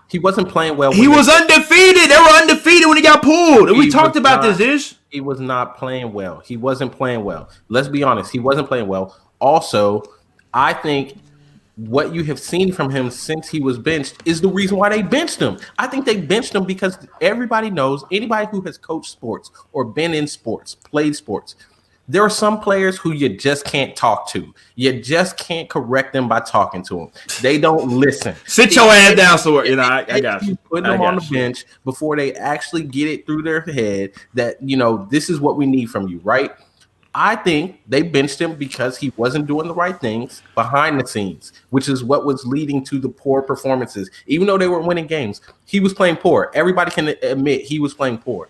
he wasn't playing well. He was undefeated. They were undefeated when he got pulled. We talked about this, Ish. He was not playing well. He wasn't playing well. Let's be honest. He wasn't playing well. Also, I think what you have seen from him since he was benched is the reason why they benched him. I think they benched him because everybody knows, anybody who has coached sports or been in sports, played sports, there are some players who you just can't talk to. You just can't correct them by talking to them. They don't listen. Sit your ass down somewhere. I got you. Putting them on the bench before they actually get it through their head that, this is what we need from you, right? I think they benched him because he wasn't doing the right things behind the scenes, which is what was leading to the poor performances. Even though they were winning games, he was playing poor. Everybody can admit he was playing poor.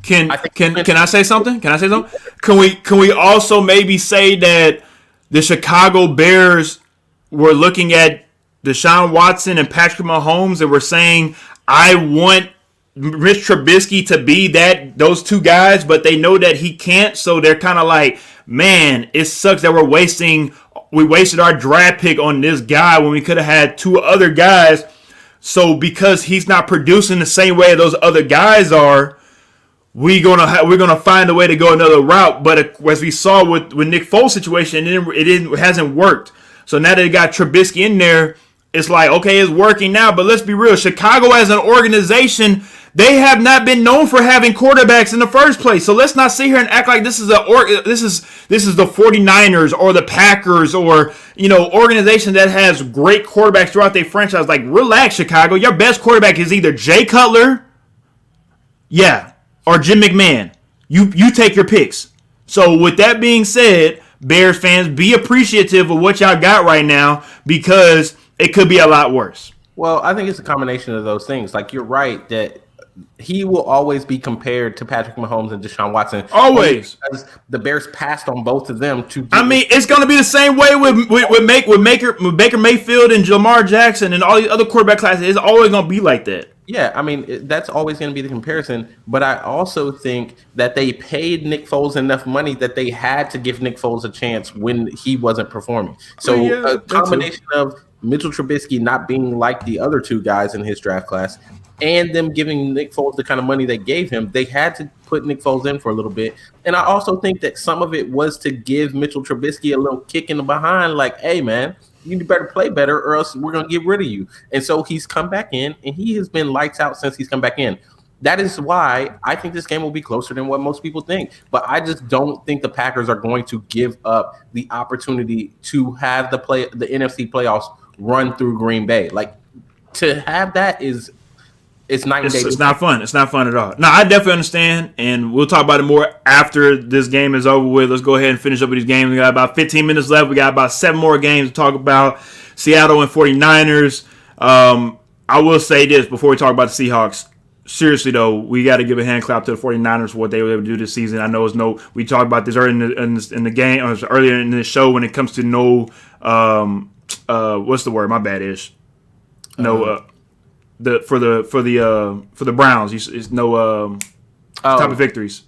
Can I say something? Can we also maybe say that the Chicago Bears were looking at Deshaun Watson and Patrick Mahomes and were saying, I want Mitch Trubisky to be those two guys, but they know that he can't, so they're kind of like, man, it sucks that we wasted our draft pick on this guy when we could have had 2 other guys. So because he's not producing the same way those other guys are, we're gonna find a way to go another route. But as we saw with Nick Foles' situation, it hasn't worked. So now that they got Trubisky in there, it's like, okay, it's working now. But let's be real, Chicago as an organization, they have not been known for having quarterbacks in the first place. So let's not sit here and act like this is the 49ers or the Packers or organization that has great quarterbacks throughout their franchise. Like, relax, Chicago. Your best quarterback is either Jay Cutler, or Jim McMahon. You take your picks. So with that being said, Bears fans, be appreciative of what y'all got right now, because it could be a lot worse. Well, I think it's a combination of those things. Like, you're right that he will always be compared to Patrick Mahomes and Deshaun Watson. Always. Because the Bears passed on both of them to. It's going to be the same way with Baker Mayfield and Lamar Jackson and all these other quarterback classes. It's always going to be like that. Yeah, that's always going to be the comparison. But I also think that they paid Nick Foles enough money that they had to give Nick Foles a chance when he wasn't performing. So a combination of Mitchell Trubisky not being like the other 2 guys in his draft class and them giving Nick Foles the kind of money they gave him, they had to put Nick Foles in for a little bit. And I also think that some of it was to give Mitchell Trubisky a little kick in the behind, like, hey, man, you better play better or else we're going to get rid of you. And so he's come back in, and he has been lights out since he's come back in. That is why I think this game will be closer than what most people think. But I just don't think the Packers are going to give up the opportunity to have the NFC playoffs run through Green Bay. Like, to have that it's night and day. It's not fun. It's not fun at all. No, I definitely understand, and we'll talk about it more after this game is over with. Let's go ahead and finish up with these games. We got about 15 minutes left. We got about 7 more games to talk about. Seattle and 49ers. I will say this before we talk about the Seahawks. Seriously, though, we got to give a hand clap to the 49ers for what they were able to do this season. I know we talked about this earlier in the game, or earlier in the show when it comes to what's the word? My bad, Ish. For the Browns, it's no type of victories.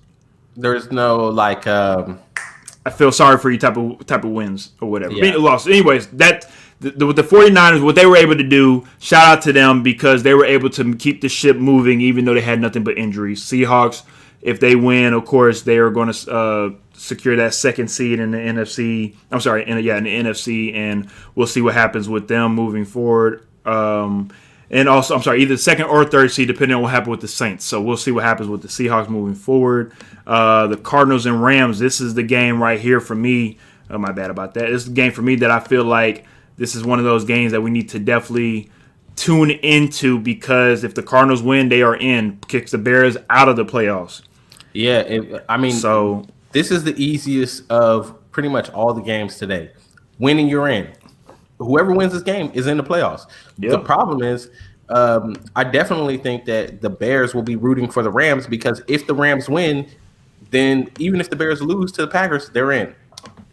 There's no I feel sorry for you type of wins or whatever. Yeah. Lost. Anyways, with the 49ers, what they were able to do, shout out to them, because they were able to keep the ship moving even though they had nothing but injuries. Seahawks, if they win, of course, they are going to secure that second seed in the NFC. I'm sorry, in the NFC, and we'll see what happens with them moving forward. And also, I'm sorry, either second or third seed, depending on what happens with the Saints. So we'll see what happens with the Seahawks moving forward. The Cardinals and Rams, this is the game right here for me. Oh, my bad about that. This is the game for me that I feel like this is one of those games that we need to definitely tune into, because if the Cardinals win, they are in. Kicks the Bears out of the playoffs. Yeah, so this is the easiest of pretty much all the games today. Winning, you're in. Whoever wins this game is in the playoffs. Yep. The problem is, I definitely think that the Bears will be rooting for the Rams, because if the Rams win, then even if the Bears lose to the Packers, they're in,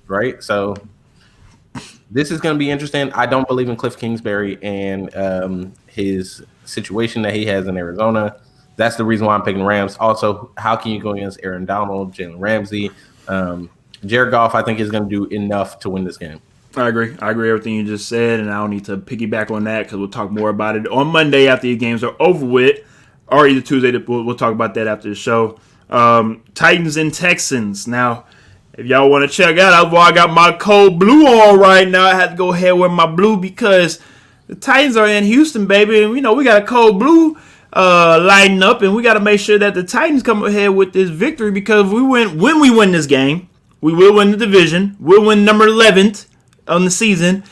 right? So this is going to be interesting. I don't believe in Cliff Kingsbury and his situation that he has in Arizona. That's the reason why I'm picking the Rams. Also, how can you go against Aaron Donald, Jalen Ramsey? Jared Goff, I think, is going to do enough to win this game. I agree everything you just said, and I don't need to piggyback on that because we'll talk more about it on Monday after the games are over with, or either Tuesday. We'll talk about that after the show. Titans and Texans. Now, if y'all want to check out, I got my cold blue on right now. I had to go ahead with my blue because the Titans are in Houston, baby, and we got a cold blue lighting up, and we got to make sure that the Titans come ahead with this victory, because when we win this game, we will win the division. We'll win number 11th on the season,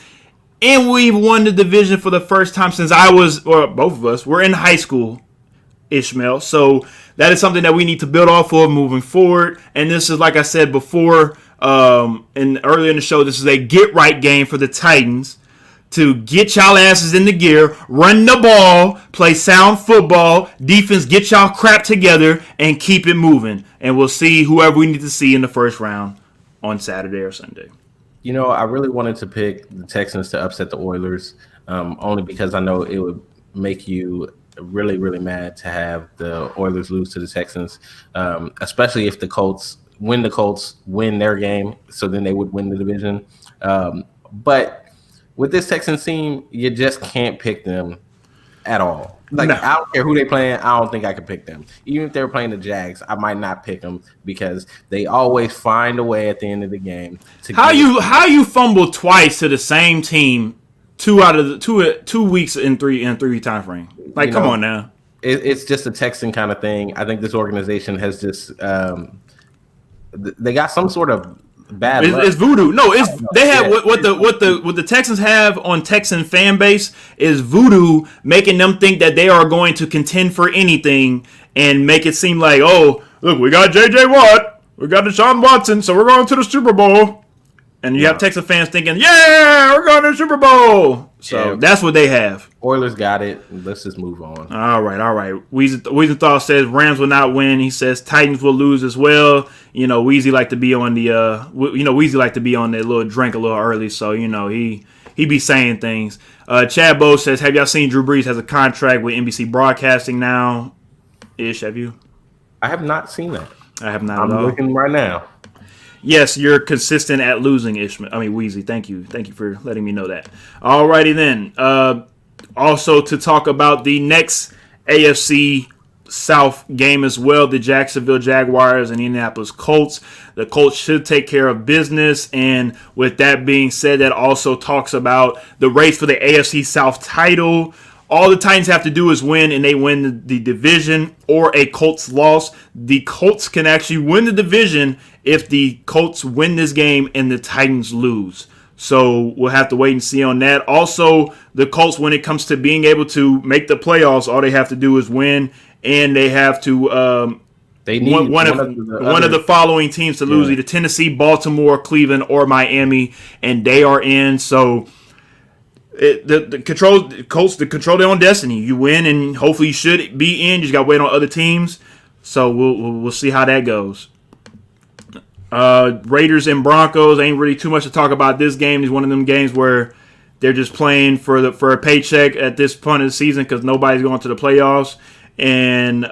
and we've won the division for the first time since both of us were in high school, Ishmael. So that is something that we need to build off of moving forward. And this is, like I said before, and earlier in the show, this is a get-right game for the Titans to get y'all asses in the gear, run the ball, play sound football, defense, get y'all crap together, and keep it moving. And we'll see whoever we need to see in the first round on Saturday or Sunday. I really wanted to pick the Texans to upset the Oilers, only because I know it would make you really, really mad to have the Oilers lose to the Texans, especially if the Colts win their game, so then they would win the division. But with this Texans team, you just can't pick them at all. No. I don't care who they playing. I don't think I could pick them. Even if they were playing the Jags, I might not pick them because they always find a way at the end of the game. How you fumble twice to the same team 2 out of the 2 weeks in three time frame? Come on now. It's just a Texan kind of thing. I think this organization has just they got some sort of bad luck. It's voodoo. No, they have what the Texans have on Texan fan base is voodoo, making them think that they are going to contend for anything and make it seem like, oh, look, we got J.J. Watt, we got Deshaun Watson, so we're going to the Super Bowl. And you have Texas fans thinking, yeah, we're going to the Super Bowl. So that's what they have. Oilers got it. Let's just move on. All right. Wiesenthal says Rams will not win. He says Titans will lose as well. Weezy like to be on the Weezy like to be on that little drink a little early. So he be saying things. Chad Bowe says, have y'all seen Drew Brees has a contract with NBC Broadcasting now? Ish, have you? I have not seen that. I have not. I'm looking right now. Yes, you're consistent at losing, Weezy. Thank you for letting me know that. Alrighty then. Also to talk about the next AFC South game as well, the Jacksonville Jaguars and Indianapolis Colts. The Colts should take care of business, and with that being said, that also talks about the race for the AFC South title. All the Titans have to do is win, and they win the division, or a Colts loss. The Colts can actually win the division if the Colts win this game and the Titans lose. So we'll have to wait and see on that. Also, the Colts, when it comes to being able to make the playoffs, all they have to do is win, and they have to they need one of the following teams to lose, either Tennessee, Baltimore, Cleveland, or Miami, and they are in. So the Colts control their own destiny. You win, and hopefully you should be in. You just got to wait on other teams. So we'll see how that goes. Raiders and Broncos, ain't really too much to talk about this game. It's one of them games where they're just playing for a paycheck at this point of the season because nobody's going to the playoffs. And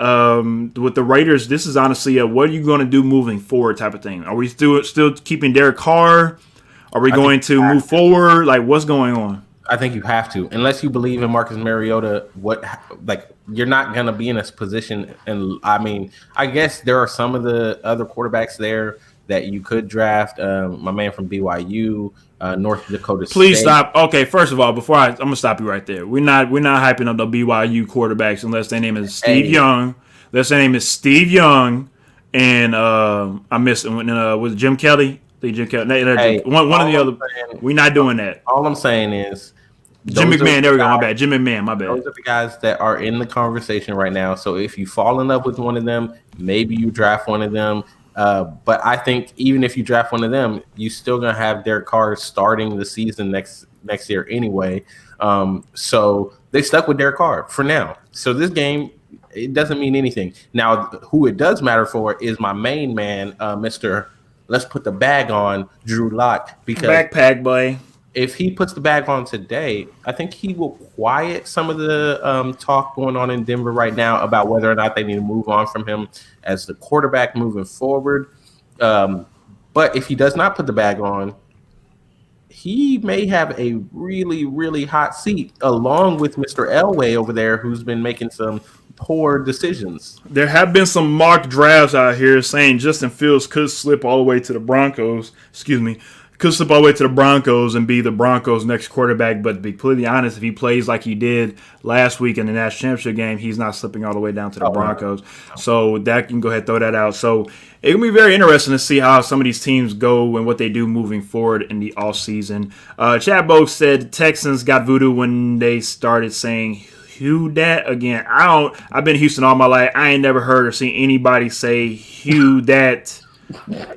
with the Raiders, this is honestly a what are you going to do moving forward type of thing. Are we still keeping Derek Carr? Are we going to move forward? Like, what's going on? I think you have to, unless you believe in Marcus Mariota. You're not going to be in a position. And I mean, I guess there are some of the other quarterbacks there that you could draft. My man from BYU, North Dakota Please State. stop. Okay, first of all, I'm gonna stop you right there. We're not hyping up the BYU quarterbacks unless their name is Steve Young. Unless their name is Steve Young, and I missed was it Jim Kelly? Jim Kelly. One of the other. We're not doing that. All I'm saying is Jim McMahon. There we go. My bad. Jim McMahon. My bad. Those are the guys that are in the conversation right now. So if you fall in love with one of them, maybe you draft one of them. But I think even if you draft one of them, you still gonna have Derek Carr starting the season next year anyway. So they stuck with Derek Carr for now. So this game, it doesn't mean anything. Now, who it does matter for is my main man, Mr. Let's put the bag on, Drew Lock. Because backpack boy. If he puts the bag on today, I think he will quiet some of the talk going on in Denver right now about whether or not they need to move on from him as the quarterback moving forward. But if he does not put the bag on, he may have a really, really hot seat along with Mr. Elway over there, who's been making some poor decisions. There have been some mock drafts out here saying Justin Fields could slip all the way to the Broncos. Could slip all the way to the Broncos and be the Broncos' next quarterback. But to be completely honest, if he plays like he did last week in the national championship game, he's not slipping all the way down to the Broncos. So that can go ahead and throw that out. So it can be very interesting to see how some of these teams go and what they do moving forward in the offseason. Chad Bogue said Texans got voodoo when they started saying who dat again. I've been in Houston all my life. I ain't never heard or seen anybody say who dat.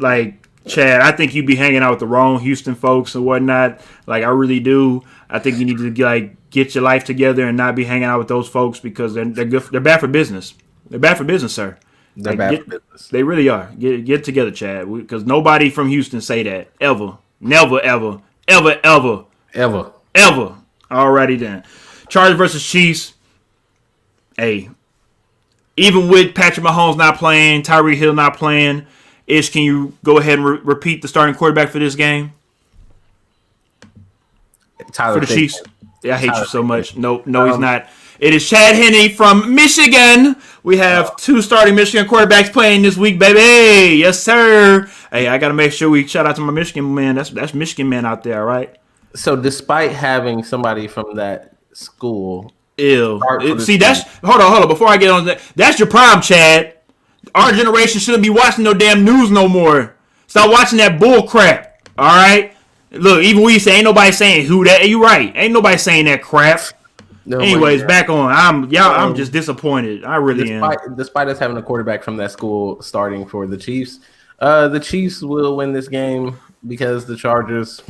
Like, Chad, I think you be hanging out with the wrong Houston folks and whatnot. Like, I really do. I think you need to get your life together and not be hanging out with those folks because they're good. They're bad for business. They're bad for business, sir. They're bad for business. They really are. Get together, Chad. Because nobody from Houston say that ever, never, ever, ever, ever, ever, ever. Alrighty then. Chargers versus Chiefs. Hey, even with Patrick Mahomes not playing, Tyreek Hill not playing. Ish, can you go ahead and repeat the starting quarterback for this game? Tyler for the Chiefs. Yeah, I hate you so much. No, he's not. It is Chad Henne from Michigan. We have two starting Michigan quarterbacks playing this week, baby. Yes, sir. Hey, I got to make sure we shout out to my Michigan man. That's Michigan man out there, all right? So despite having somebody from that school. Hold on. Before I get on that, that's your problem, Chad. Our generation shouldn't be watching no damn news no more. Stop watching that bull crap. All right? Look, even we say ain't nobody saying who that. You right. Ain't nobody saying that crap. No, anyways, back on. I'm just disappointed. I really am. Despite us having a quarterback from that school starting for the Chiefs will win this game because the Chargers,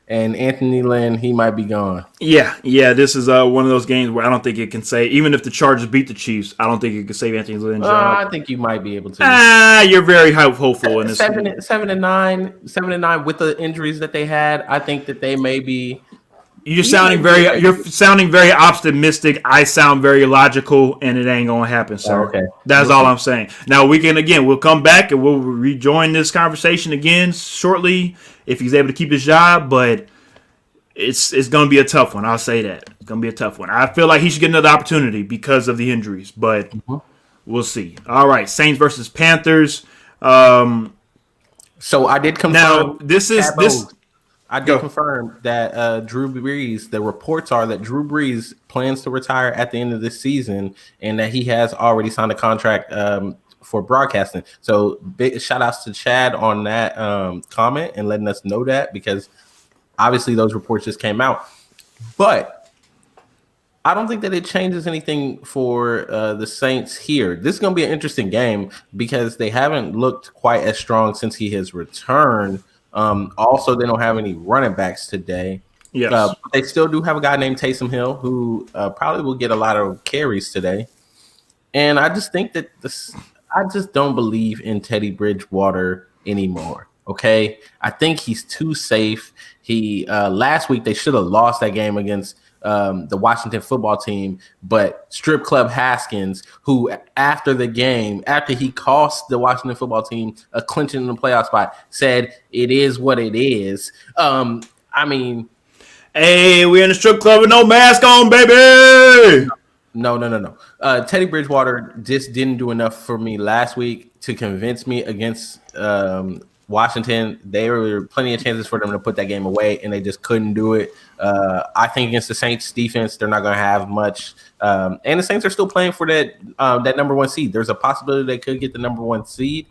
and Anthony Lynn, he might be gone. Yeah. This is one of those games where I don't think it can say, even if the Chargers beat the Chiefs, I don't think it can save Anthony Lynn's job. I think you might be able to. You're very hopeful in this. 7-9 with the injuries that they had. I think that they may be. You're sounding very optimistic. I sound very logical, and it ain't gonna happen, sir. Okay. That's all I'm saying. Now we'll come back and we'll rejoin this conversation again shortly if he's able to keep his job, but it's gonna be a tough one. I'll say that. It's gonna be a tough one. I feel like he should get another opportunity because of the injuries, but we'll see. All right, Saints versus Panthers. So I did confirm. Now I did confirm that Drew Brees, the reports are that Drew Brees plans to retire at the end of this season and that he has already signed a contract for broadcasting. So big shout outs to Chad on that comment and letting us know that because obviously those reports just came out. But I don't think that it changes anything for the Saints here. This is going to be an interesting game because they haven't looked quite as strong since he has returned. Also, they don't have any running backs today. Yes. They still do have a guy named Taysom Hill who probably will get a lot of carries today. And I just think that I just don't believe in Teddy Bridgewater anymore. Okay, I think he's too safe. He last week they should have lost that game against the Washington football team, but Strip Club Haskins, who after the game, after he cost the Washington football team a clinching in the playoff spot, said it is what it is. I mean, hey, we're in the strip club with no mask on, baby. No. Teddy Bridgewater just didn't do enough for me last week to convince me against Washington, there were plenty of chances for them to put that game away, and they just couldn't do it. I think against the Saints defense, they're not going to have much. And the Saints are still playing for that number one seed. There's a possibility they could get the number one seed.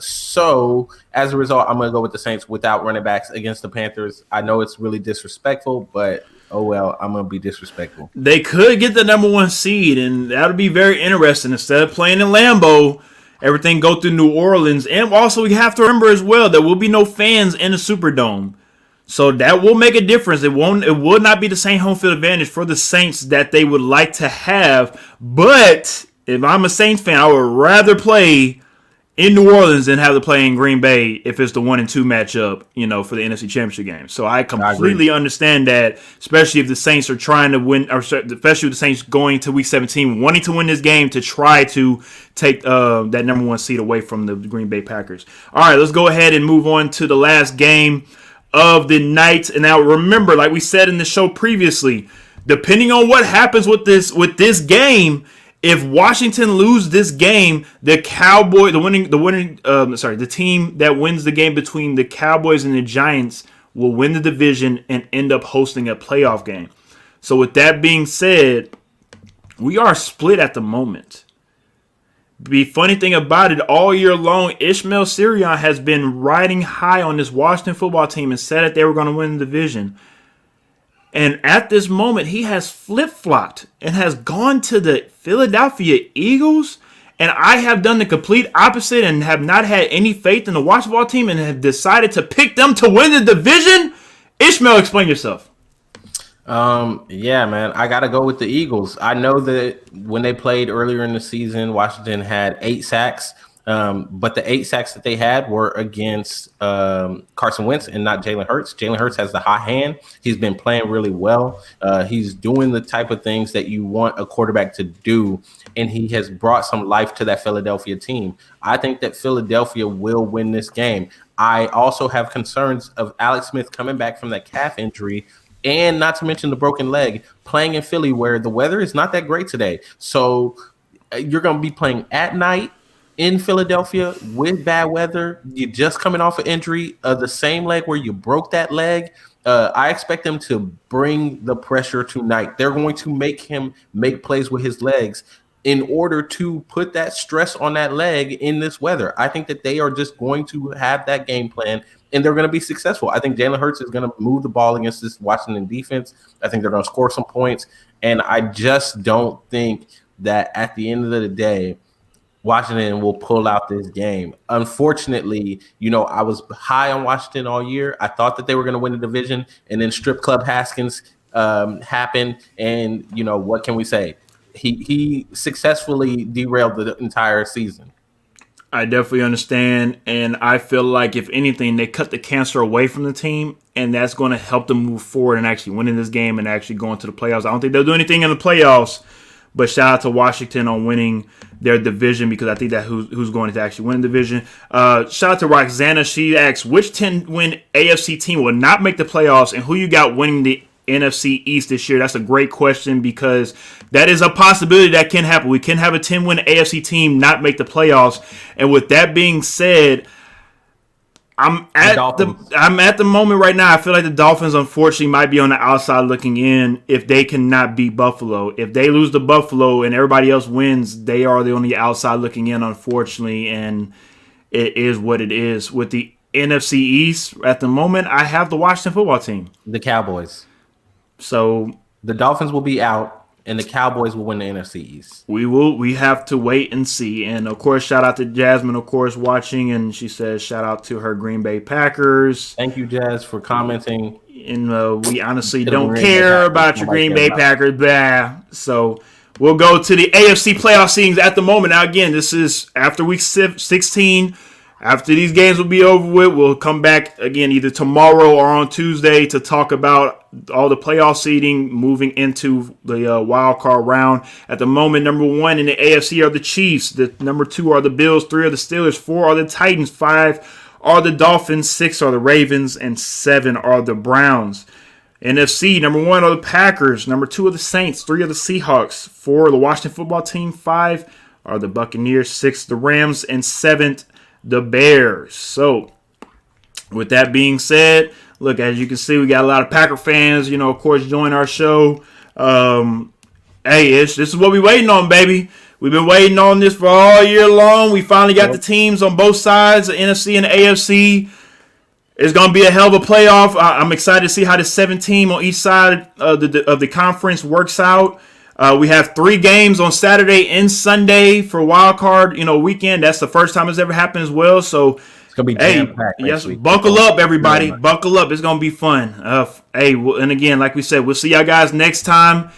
So as a result, I'm going to go with the Saints without running backs against the Panthers. I know it's really disrespectful, but oh well, I'm going to be disrespectful. They could get the number one seed, and that would be very interesting. Instead of playing in Lambeau, everything go through New Orleans. And also, we have to remember as well, there will be no fans in the Superdome. So that will make a difference. It will not be the same home field advantage for the Saints that they would like to have. But if I'm a Saints fan, I would rather play in New Orleans than have to play in Green Bay if it's the 1 and 2 matchup, for the NFC Championship game. So I completely understand that, especially if the Saints are trying to win, or especially with the Saints going to Week 17, wanting to win this game to try to take that number one seed away from the Green Bay Packers. All right, let's go ahead and move on to the last game of the night. And now remember, like we said in the show previously, depending on what happens with this game, if Washington lose this game, the team that wins the game between the Cowboys and the Giants will win the division and end up hosting a playoff game. So with that being said, we are split at the moment. The funny thing about it, all year long, Ishmael Sirianni has been riding high on this Washington football team and said that they were going to win the division. And at this moment, he has flip-flopped and has gone to the Philadelphia Eagles. And I have done the complete opposite and have not had any faith in the Washington football team and have decided to pick them to win the division. Ishmael, explain yourself. Yeah, man, I got to go with the Eagles. I know that when they played earlier in the season, Washington had 8 sacks. But the 8 sacks that they had were against Carson Wentz and not Jalen Hurts. Jalen Hurts has the hot hand. He's been playing really well. He's doing the type of things that you want a quarterback to do, and he has brought some life to that Philadelphia team. I think that Philadelphia will win this game. I also have concerns of Alex Smith coming back from that calf injury, and not to mention the broken leg, playing in Philly where the weather is not that great today. So you're going to be playing at night in Philadelphia with bad weather. You're just coming off an injury of the same leg where you broke that leg. I expect them to bring the pressure tonight. They're going to make him make plays with his legs in order to put that stress on that leg in this weather. I think that they are just going to have that game plan, and they're going to be successful. I think Jalen Hurts is going to move the ball against this Washington defense. I think they're going to score some points, and I just don't think that at the end of the day, Washington will pull out this game. Unfortunately, I was high on Washington all year. I thought that they were going to win the division, and then Strip Club Haskins happened, and what can we say? He successfully derailed the entire season. I definitely understand, and I feel like if anything, they cut the cancer away from the team, and that's going to help them move forward and actually winning this game and actually going to the playoffs. I don't think they'll do anything in the playoffs, but shout out to Washington on winning their division, because I think that who's going to actually win the division. Shout out to Roxana. She asks, which 10-win AFC team will not make the playoffs, and who you got winning the NFC East this year? That's a great question, because that is a possibility that can happen. We can have a 10-win AFC team not make the playoffs. And with that being said, I'm at the moment right now. I feel like the Dolphins, unfortunately, might be on the outside looking in if they cannot beat Buffalo. If they lose to Buffalo and everybody else wins, they are the only outside looking in, unfortunately, and it is what it is. With the NFC East at the moment, I have the Washington football team, the Cowboys. So the Dolphins will be out, and the Cowboys will win the NFC East. We have to wait and see. And, of course, shout out to Jasmine, of course, watching. And she says shout out to her Green Bay Packers. Thank you, Jazz, for commenting. And we honestly don't care about your Green Bay Packers. Blah. So we'll go to the AFC playoff scenes at the moment. Now, again, this is after week 16. After these games will be over with, we'll come back again either tomorrow or on Tuesday to talk about all the playoff seeding moving into the wild card round. At the moment, number 1 in the AFC are the Chiefs. The number 2 are the Bills. 3 are the Steelers. 4 are the Titans. 5 are the Dolphins. 6 are the Ravens. And 7 are the Browns. NFC, number 1 are the Packers. Number 2 are the Saints. 3 are the Seahawks. 4 are the Washington football team. 5 are the Buccaneers. 6 the Rams. And 7 the Bears. So with that being said, look, as you can see, we got a lot of Packer fans, of course, join our show. Hey, this is what we waiting on, baby. We've been waiting on this for all year long. We finally got the teams on both sides, the NFC and the AFC. It's going to be a hell of a playoff. I'm excited to see how the 7 team on each side of the conference works out. We have 3 games on Saturday and Sunday for wild card, weekend. That's the first time it's ever happened as well. So it's gonna be jam-packed. Yes, buckle up, everybody. Buckle up. It's gonna be fun. And again, like we said, we'll see y'all guys next time.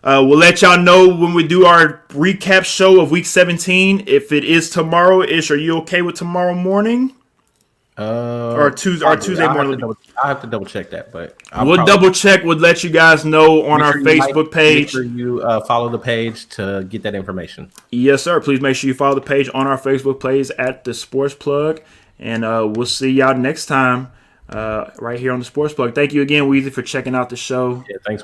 We'll let y'all know when we do our recap show of Week 17. If it is tomorrow-ish, are you okay with tomorrow morning? Or Tuesday morning. I have to double check that, but we'll double check. We'll let you guys know on our Facebook page. Make sure you follow the page to get that information. Yes, sir. Please make sure you follow the page on our Facebook page at the Sports Plug, and we'll see y'all next time right here on the Sports Plug. Thank you again, Weezy, for checking out the show. Yeah, thanks.